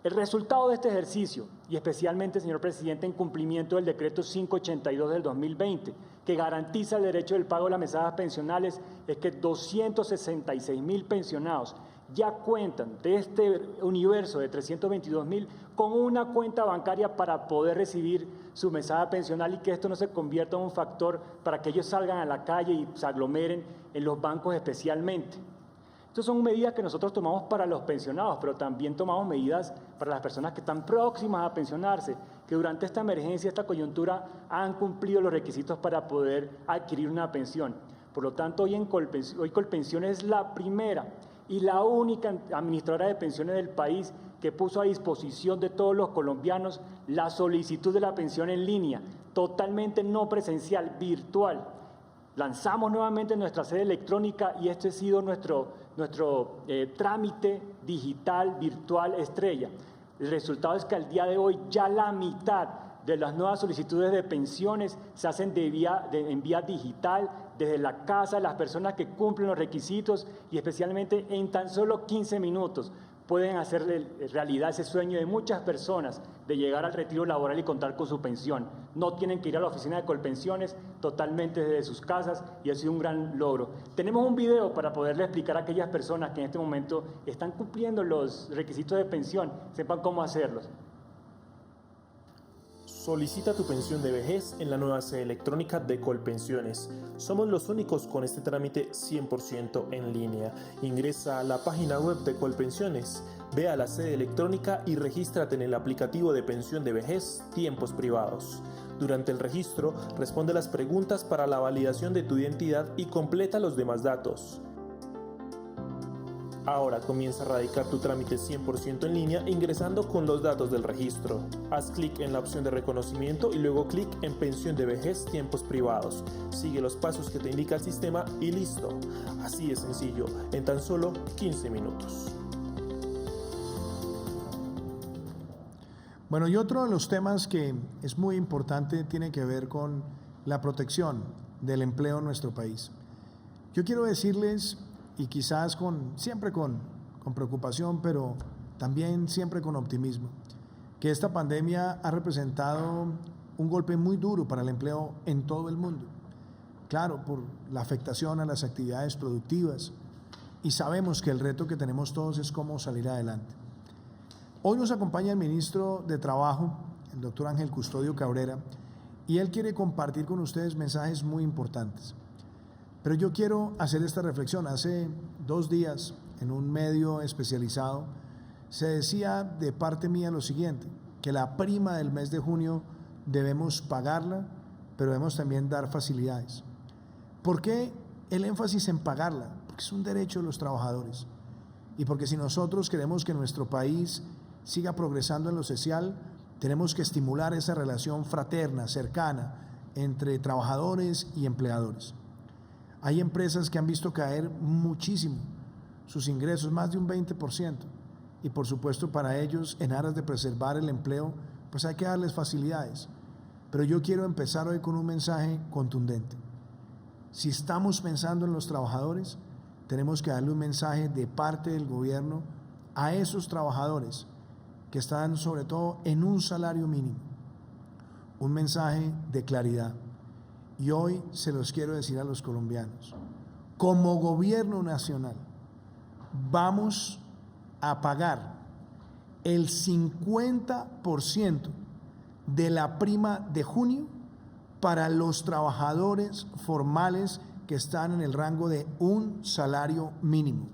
El resultado de este ejercicio, y especialmente, señor presidente, en cumplimiento del decreto 582 del 2020, que garantiza el derecho del pago de las mesadas pensionales, es que 266.000 pensionados ya cuentan de este universo de 322.000 con una cuenta bancaria para poder recibir su mesada pensional, y que esto no se convierta en un factor para que ellos salgan a la calle y se aglomeren en los bancos especialmente. Estas son medidas que nosotros tomamos para los pensionados, pero también tomamos medidas para las personas que están próximas a pensionarse, que durante esta emergencia, esta coyuntura, han cumplido los requisitos para poder adquirir una pensión. Por lo tanto, hoy Colpensiones es la primera y la única administradora de pensiones del país que puso a disposición de todos los colombianos la solicitud de la pensión en línea, totalmente no presencial, virtual. Lanzamos nuevamente nuestra sede electrónica y este ha sido nuestro trámite digital virtual estrella. El resultado es que al día de hoy ya la mitad de las nuevas solicitudes de pensiones se hacen en vía digital, desde la casa de las personas que cumplen los requisitos y especialmente en tan solo 15 minutos pueden hacer realidad ese sueño de muchas personas de llegar al retiro laboral y contar con su pensión. No tienen que ir a la oficina de Colpensiones, totalmente desde sus casas, y ha sido un gran logro. Tenemos un video para poderle explicar a aquellas personas que en este momento están cumpliendo los requisitos de pensión, sepan cómo hacerlos. Solicita tu pensión de vejez en la nueva sede electrónica de Colpensiones. Somos los únicos con este trámite 100% en línea. Ingresa a la página web de Colpensiones, ve a la sede electrónica y regístrate en el aplicativo de pensión de vejez Tiempos Privados. Durante el registro, responde las preguntas para la validación de tu identidad y completa los demás datos. Ahora comienza a radicar tu trámite 100% en línea ingresando con los datos del registro. Haz clic en la opción de reconocimiento y luego clic en pensión de vejez Tiempos Privados. Sigue los pasos que te indica el sistema y listo. Así de sencillo, en tan solo 15 minutos. Bueno, y otro de los temas que es muy importante tiene que ver con la protección del empleo en nuestro país. Yo quiero decirles, y quizás siempre con preocupación, pero también siempre con optimismo, que esta pandemia ha representado un golpe muy duro para el empleo en todo el mundo. Claro, por la afectación a las actividades productivas, y sabemos que el reto que tenemos todos es cómo salir adelante. Hoy nos acompaña el ministro de Trabajo, el doctor Ángel Custodio Cabrera, y él quiere compartir con ustedes mensajes muy importantes. Pero yo quiero hacer esta reflexión. Hace 2 días, en un medio especializado, se decía de parte mía lo siguiente, que la prima del mes de junio debemos pagarla, pero debemos también dar facilidades. ¿Por qué el énfasis en pagarla? Porque es un derecho de los trabajadores. Y porque si nosotros queremos que nuestro país siga progresando en lo social, tenemos que estimular esa relación fraterna, cercana, entre trabajadores y empleadores. Hay empresas que han visto caer muchísimo sus ingresos, más de un 20%, y por supuesto para ellos, en aras de preservar el empleo, pues hay que darles facilidades. Pero yo quiero empezar hoy con un mensaje contundente. Si estamos pensando en los trabajadores, tenemos que darle un mensaje de parte del gobierno a esos trabajadores que están sobre todo en un salario mínimo, un mensaje de claridad. Y hoy se los quiero decir a los colombianos, como gobierno nacional vamos a pagar el 50% de la prima de junio para los trabajadores formales que están en el rango de un salario mínimo.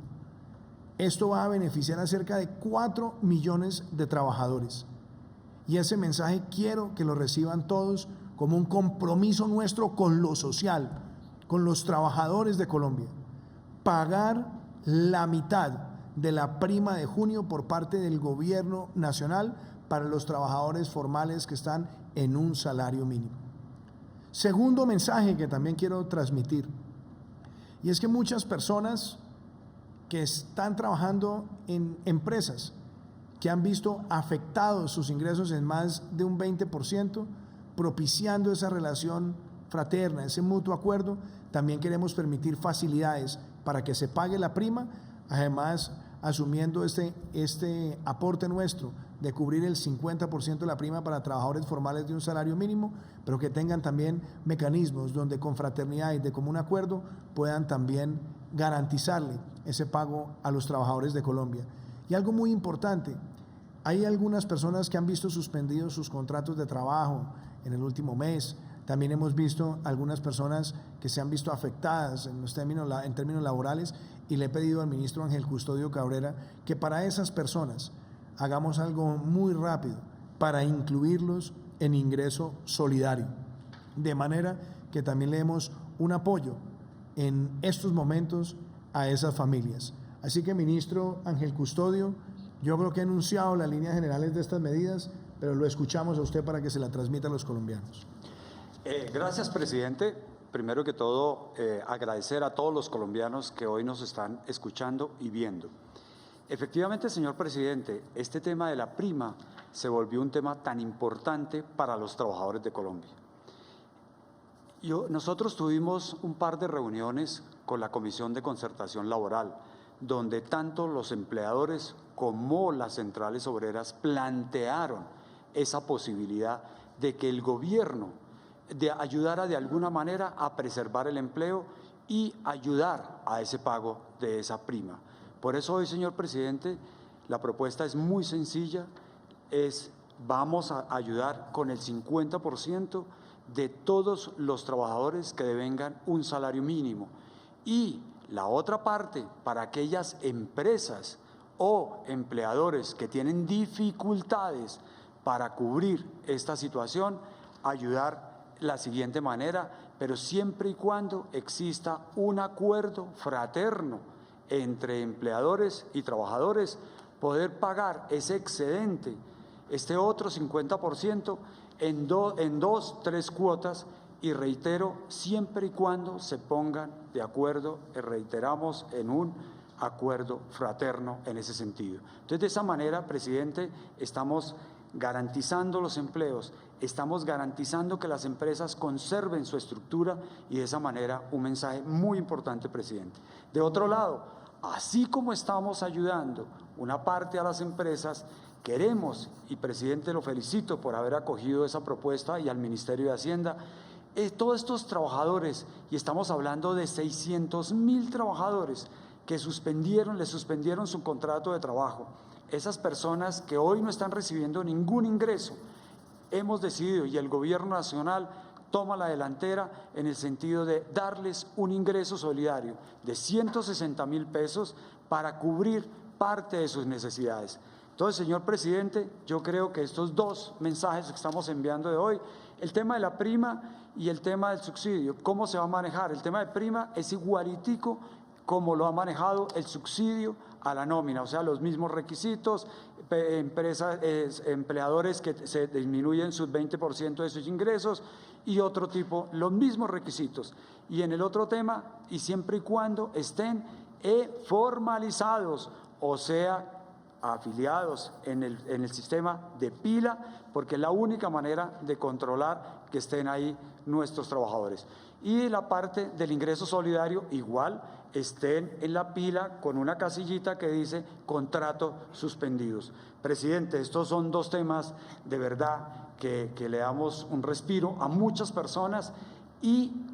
Esto va a beneficiar a cerca de 4 millones de trabajadores. Y ese mensaje quiero que lo reciban todos como un compromiso nuestro con lo social, con los trabajadores de Colombia. Pagar la mitad de la prima de junio por parte del gobierno nacional para los trabajadores formales que están en un salario mínimo. Segundo mensaje que también quiero transmitir, y es que muchas personas que están trabajando en empresas que han visto afectados sus ingresos en más de un 20%, propiciando esa relación fraterna, ese mutuo acuerdo, también queremos permitir facilidades para que se pague la prima, además asumiendo este aporte nuestro de cubrir el 50% de la prima para trabajadores formales de un salario mínimo, pero que tengan también mecanismos donde con fraternidad y de común acuerdo puedan también garantizarle ese pago a los trabajadores de Colombia. Y algo muy importante, hay algunas personas que han visto suspendidos sus contratos de trabajo en el último mes. También hemos visto algunas personas que se han visto afectadas en términos laborales, y le he pedido al ministro Ángel Custodio Cabrera que para esas personas hagamos algo muy rápido para incluirlos en ingreso solidario, de manera que también le demos un apoyo en estos momentos a esas familias. Así que, ministro Ángel Custodio, yo creo que he enunciado las líneas generales de estas medidas, pero lo escuchamos a usted para que se la transmita a los colombianos. Gracias, presidente. Primero que todo, agradecer a todos los colombianos que hoy nos están escuchando y viendo. Efectivamente, señor presidente, este tema de la prima se volvió un tema tan importante para los trabajadores de Colombia. Nosotros tuvimos un par de reuniones con la Comisión de Concertación Laboral, donde tanto los empleadores como las centrales obreras plantearon esa posibilidad de que el gobierno ayudara de alguna manera a preservar el empleo y ayudar a ese pago de esa prima. Por eso hoy, señor presidente, la propuesta es muy sencilla, vamos a ayudar con el 50% de todos los trabajadores que devengan un salario mínimo. Y la otra parte, para aquellas empresas o empleadores que tienen dificultades para cubrir esta situación, ayudar la siguiente manera, pero siempre y cuando exista un acuerdo fraterno entre empleadores y trabajadores, poder pagar ese excedente, este otro 50%, en 2, 3 cuotas, y reitero, siempre y cuando se pongan de acuerdo, reiteramos, en un acuerdo fraterno en ese sentido. Entonces, de esa manera, presidente, estamos garantizando los empleos, estamos garantizando que las empresas conserven su estructura y de esa manera un mensaje muy importante, presidente. De otro lado, así como estamos ayudando una parte a las empresas, queremos, y presidente, lo felicito por haber acogido esa propuesta, y al Ministerio de Hacienda, todos estos trabajadores, y estamos hablando de 600.000 trabajadores que le suspendieron su contrato de trabajo, esas personas que hoy no están recibiendo ningún ingreso, hemos decidido, y el Gobierno Nacional toma la delantera en el sentido de darles un ingreso solidario de 160.000 pesos para cubrir parte de sus necesidades. Entonces, señor presidente, yo creo que estos dos mensajes que estamos enviando de hoy, el tema de la prima y el tema del subsidio, ¿cómo se va a manejar? El tema de prima es igualitico como lo ha manejado el subsidio a la nómina, o sea, los mismos requisitos, empleadores que se disminuyen sus 20% de sus ingresos y otro tipo, los mismos requisitos. Y en el otro tema, y siempre y cuando estén formalizados, o sea, afiliados en el sistema de pila, porque es la única manera de controlar que estén ahí nuestros trabajadores. Y la parte del ingreso solidario, igual, estén en la pila con una casillita que dice contrato suspendidos. Presidente, estos son dos temas de verdad que le damos un respiro a muchas personas.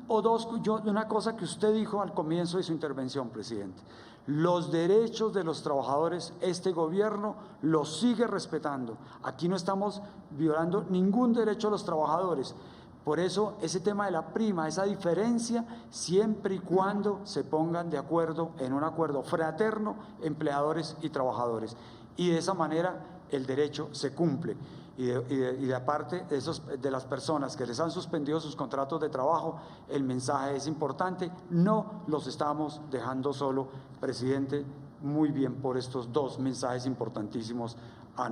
Una cosa que usted dijo al comienzo de su intervención, presidente, los derechos de los trabajadores, este gobierno los sigue respetando. Aquí no estamos violando ningún derecho a los trabajadores. Por eso, ese tema de la prima, esa diferencia, siempre y cuando se pongan de acuerdo en un acuerdo fraterno, empleadores y trabajadores. Y de esa manera el derecho se cumple. Y de aparte de las personas que les han suspendido sus contratos de trabajo, el mensaje es importante, no los estamos dejando solo, presidente, muy bien por estos dos mensajes importantísimos a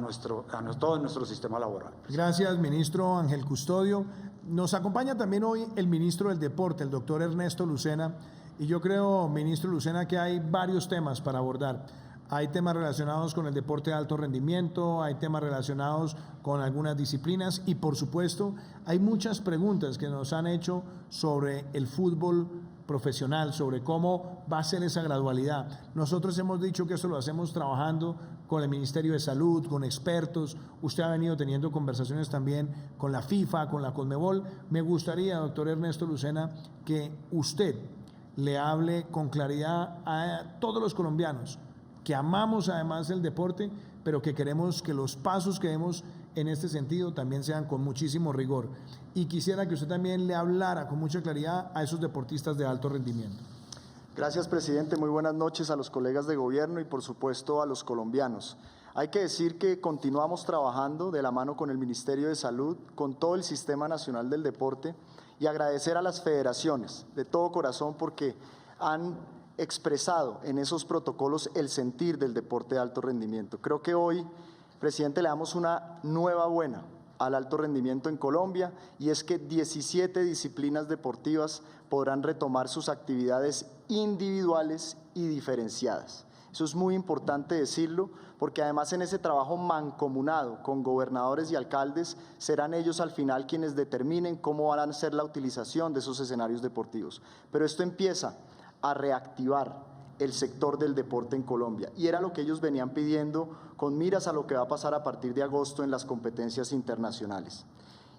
todo nuestro sistema laboral. Gracias, ministro Ángel Custodio. Nos acompaña también hoy el ministro del Deporte, el doctor Ernesto Lucena, y yo creo, ministro Lucena, que hay varios temas para abordar. Hay temas relacionados con el deporte de alto rendimiento, hay temas relacionados con algunas disciplinas y, por supuesto, hay muchas preguntas que nos han hecho sobre el fútbol profesional, sobre cómo va a ser esa gradualidad. Nosotros hemos dicho que eso lo hacemos trabajando con el Ministerio de Salud, con expertos. Usted ha venido teniendo conversaciones también con la FIFA, con la Conmebol. Me gustaría, doctor Ernesto Lucena, que usted le hable con claridad a todos los colombianos que amamos además el deporte, pero que queremos que los pasos que demos en este sentido también sean con muchísimo rigor. Y quisiera que usted también le hablara con mucha claridad a esos deportistas de alto rendimiento. Gracias, presidente. Muy buenas noches a los colegas de gobierno y, por supuesto, a los colombianos. Hay que decir que continuamos trabajando de la mano con el Ministerio de Salud, con todo el Sistema Nacional del Deporte, y agradecer a las federaciones de todo corazón porque han expresado en esos protocolos el sentir del deporte de alto rendimiento. Creo que hoy, presidente, le damos una nueva buena al alto rendimiento en Colombia, y es que 17 disciplinas deportivas podrán retomar sus actividades individuales y diferenciadas. Eso es muy importante decirlo, porque además en ese trabajo mancomunado con gobernadores y alcaldes serán ellos al final quienes determinen cómo van a ser la utilización de esos escenarios deportivos. Pero esto empieza a reactivar el sector del deporte en Colombia, y era lo que ellos venían pidiendo con miras a lo que va a pasar a partir de agosto en las competencias internacionales.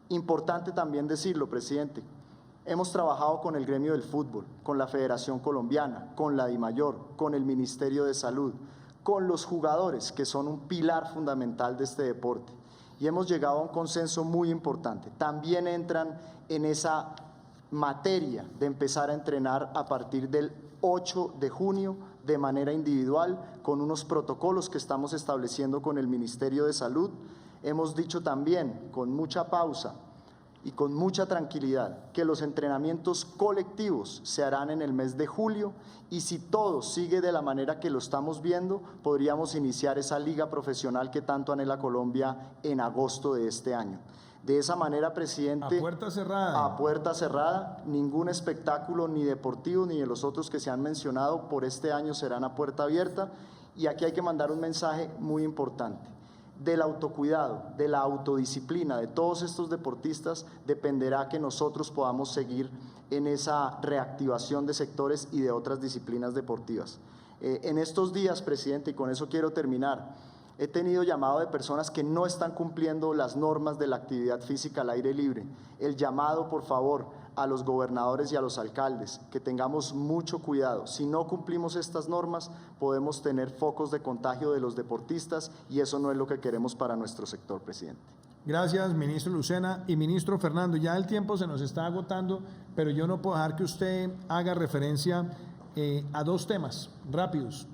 Importante también decirlo, presidente, hemos trabajado con el gremio del fútbol, con la Federación Colombiana, con la DIMAYOR, con el Ministerio de Salud, con los jugadores, que son un pilar fundamental de este deporte, y hemos llegado a un consenso muy importante. También entran en esa materia de empezar a entrenar a partir del 8 de junio de manera individual, con unos protocolos que estamos estableciendo con el Ministerio de Salud. Hemos dicho también, con mucha pausa y con mucha tranquilidad, que los entrenamientos colectivos se harán en el mes de julio, y si todo sigue de la manera que lo estamos viendo, podríamos iniciar esa liga profesional que tanto anhela Colombia en agosto de este año. De esa manera, presidente, a puerta cerrada. A puerta cerrada, ningún espectáculo ni deportivo ni de los otros que se han mencionado por este año serán a puerta abierta, y aquí hay que mandar un mensaje muy importante. Del autocuidado, de la autodisciplina de todos estos deportistas dependerá que nosotros podamos seguir en esa reactivación de sectores y de otras disciplinas deportivas. En estos días, presidente, y con eso quiero terminar, he tenido llamado de personas que no están cumpliendo las normas de la actividad física al aire libre. El llamado, por favor, a los gobernadores y a los alcaldes, que tengamos mucho cuidado. Si no cumplimos estas normas, podemos tener focos de contagio de los deportistas, y eso no es lo que queremos para nuestro sector, presidente. Gracias, ministro Lucena. Y ministro Fernando, ya el tiempo se nos está agotando, pero yo no puedo dejar que usted haga referencia a dos temas rápidos.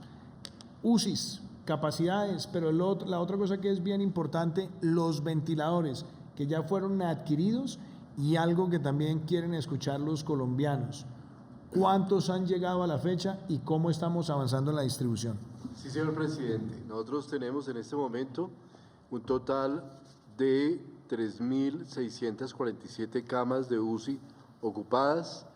UCIs, capacidades, pero la otra cosa que es bien importante, los ventiladores que ya fueron adquiridos, y algo que también quieren escuchar los colombianos. ¿Cuántos han llegado a la fecha y cómo estamos avanzando en la distribución? Sí, señor presidente. Nosotros tenemos en este momento un total de 3.647 camas de UCI ocupadas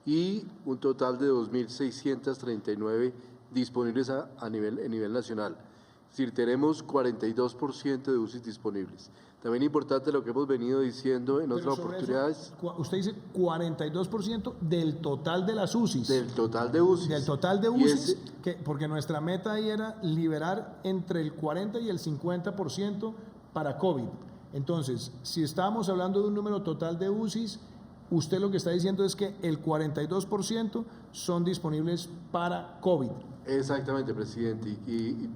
y un total de 2.639 disponibles en nivel nacional. Es decir, tenemos 42% de UCI disponibles. También importante lo que hemos venido diciendo en otras oportunidades. Eso, usted dice 42% del total de las UCIs. Del total de UCIs. Del total de UCIs, porque nuestra meta ahí era liberar entre el 40 y el 50% para COVID. Entonces, si estábamos hablando de un número total de UCIs, usted lo que está diciendo es que el 42% son disponibles para COVID. Exactamente, presidente. Y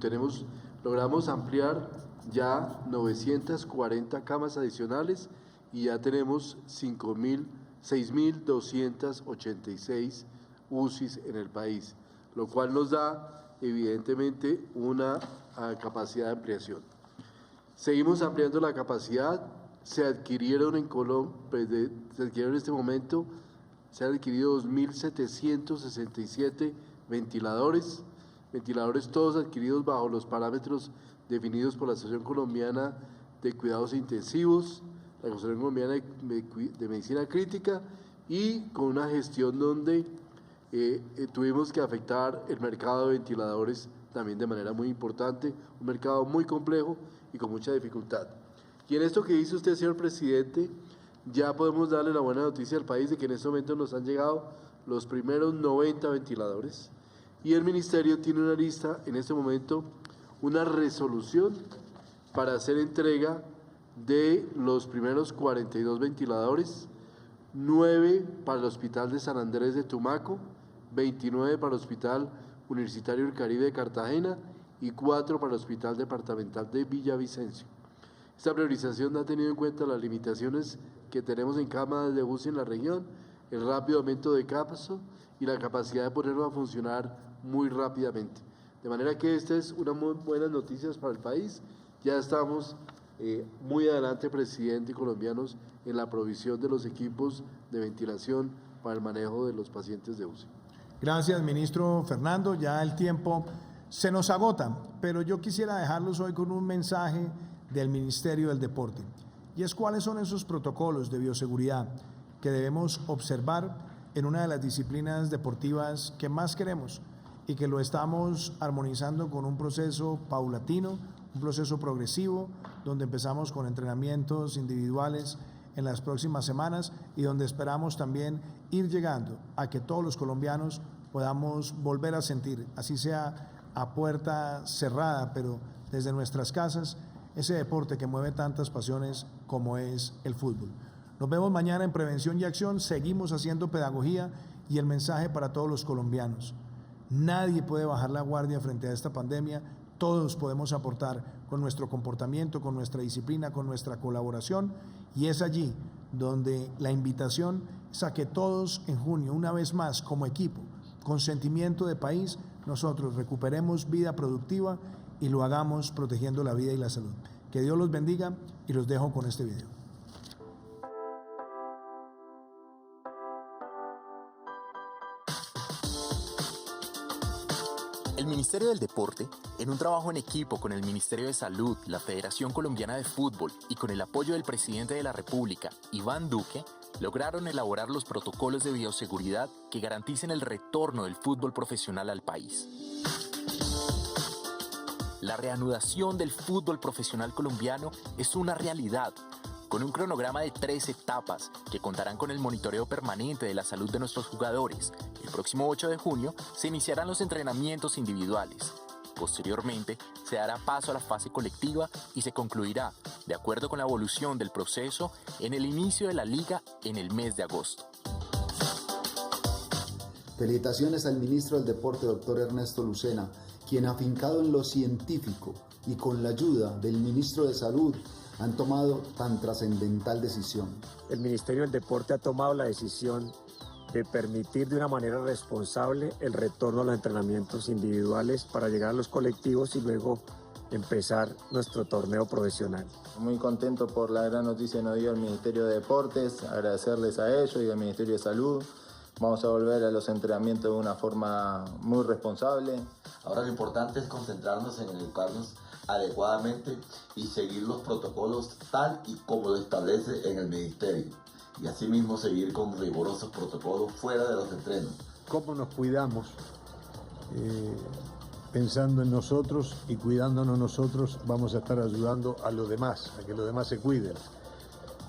logramos ampliar ya 940 camas adicionales, y ya tenemos 6.286 UCIs en el país, lo cual nos da evidentemente una capacidad de ampliación. Seguimos ampliando la capacidad. Se adquirieron en Colombia, en este momento, se han adquirido 2.767 ventiladores todos adquiridos bajo los parámetros definidos por la Asociación Colombiana de Cuidados Intensivos, la Asociación Colombiana de Medicina Crítica, y con una gestión donde tuvimos que afectar el mercado de ventiladores también de manera muy importante, un mercado muy complejo y con mucha dificultad. Y en esto que dice usted, señor presidente, ya podemos darle la buena noticia al país de que en este momento nos han llegado los primeros 90 ventiladores, y el ministerio tiene una lista en este momento, una resolución para hacer entrega de los primeros 42 ventiladores, 9 para el Hospital de San Andrés de Tumaco, 29 para el Hospital Universitario del Caribe de Cartagena y 4 para el Hospital Departamental de Villavicencio. Esta priorización ha tenido en cuenta las limitaciones que tenemos en camas de UCI en la región, el rápido aumento de capacidad y la capacidad de ponerlo a funcionar muy rápidamente. De manera que esta es una muy buena noticia para el país. Ya estamos muy adelante, presidente, y colombianos, en la provisión de los equipos de ventilación para el manejo de los pacientes de UCI. Gracias, ministro Fernando. Ya el tiempo se nos agota, pero yo quisiera dejarlos hoy con un mensaje del Ministerio del Deporte. y es cuáles son esos protocolos de bioseguridad que debemos observar en una de las disciplinas deportivas que más queremos y que lo estamos armonizando con un proceso paulatino, un proceso progresivo, donde empezamos con entrenamientos individuales en las próximas semanas y donde esperamos también ir llegando a que todos los colombianos podamos volver a sentir, así sea a puerta cerrada, pero desde nuestras casas, ese deporte que mueve tantas pasiones como es el fútbol. Nos vemos mañana en Prevención y Acción, seguimos haciendo pedagogía y el mensaje para todos los colombianos. Nadie puede bajar la guardia frente a esta pandemia, todos podemos aportar con nuestro comportamiento, con nuestra disciplina, con nuestra colaboración, y es allí donde la invitación es a que todos en junio, una vez más como equipo, con sentimiento de país, nosotros recuperemos vida productiva y lo hagamos protegiendo la vida y la salud. Que Dios los bendiga y los dejo con este video. El Ministerio del Deporte, en un trabajo en equipo con el Ministerio de Salud, la Federación Colombiana de Fútbol y con el apoyo del presidente de la República, Iván Duque, lograron elaborar los protocolos de bioseguridad que garanticen el retorno del fútbol profesional al país. La reanudación del fútbol profesional colombiano es una realidad, con un cronograma de 3 etapas que contarán con el monitoreo permanente de la salud de nuestros jugadores. El próximo 8 de junio se iniciarán los entrenamientos individuales. Posteriormente, se dará paso a la fase colectiva y se concluirá, de acuerdo con la evolución del proceso, en el inicio de la liga en el mes de agosto. Felicitaciones al ministro del Deporte, doctor Ernesto Lucena, quien afincado en lo científico y con la ayuda del ministro de Salud han tomado tan trascendental decisión. El Ministerio del Deporte ha tomado la decisión de permitir de una manera responsable el retorno a los entrenamientos individuales para llegar a los colectivos y luego empezar nuestro torneo profesional. Muy contento por la gran noticia que nos dio el Ministerio de Deportes, agradecerles a ellos y al Ministerio de Salud. Vamos a volver a los entrenamientos de una forma muy responsable. Ahora lo importante es concentrarnos en educarnos adecuadamente y seguir los protocolos tal y como lo establece en el Ministerio. Y asimismo seguir con rigurosos protocolos fuera de los entrenos. ¿Cómo nos cuidamos? Pensando en nosotros y cuidándonos nosotros, vamos a estar ayudando a los demás, a que los demás se cuiden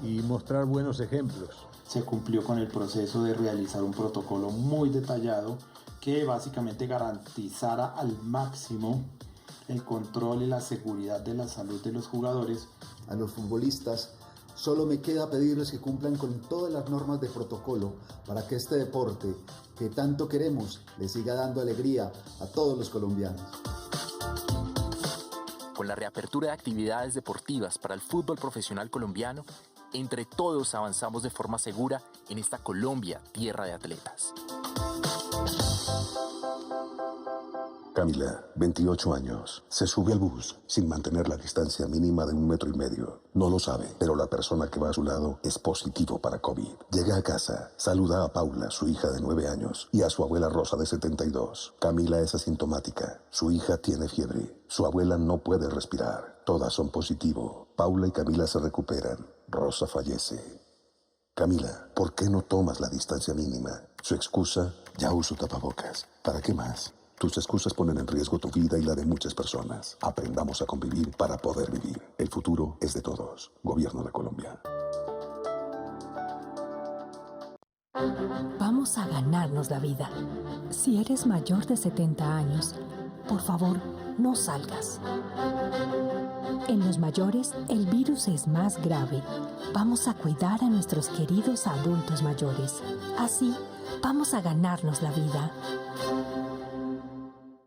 y mostrar buenos ejemplos. Se cumplió con el proceso de realizar un protocolo muy detallado que básicamente garantizara al máximo el control y la seguridad de la salud de los jugadores. A los futbolistas solo me queda pedirles que cumplan con todas las normas de protocolo para que este deporte que tanto queremos le siga dando alegría a todos los colombianos. Con la reapertura de actividades deportivas para el fútbol profesional colombiano, entre todos avanzamos de forma segura en esta Colombia, tierra de atletas. Camila, 28 años, se sube al bus sin mantener la distancia mínima de 1,5 metros. No lo sabe, pero la persona que va a su lado es positivo para COVID. Llega a casa, saluda a Paula, su hija de 9 años, y a su abuela Rosa de 72. Camila es asintomática, su hija tiene fiebre, su abuela no puede respirar. Todas son positivo. Paula y Camila se recuperan. Rosa fallece. Camila, ¿por qué no tomas la distancia mínima? Su excusa, ya uso tapabocas. ¿Para qué más? Tus excusas ponen en riesgo tu vida y la de muchas personas. Aprendamos a convivir para poder vivir. El futuro es de todos. Gobierno de Colombia. Vamos a ganarnos la vida. Si eres mayor de 70 años, por favor, no salgas. En los mayores, el virus es más grave. Vamos a cuidar a nuestros queridos adultos mayores. Así, vamos a ganarnos la vida.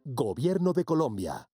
Gobierno de Colombia.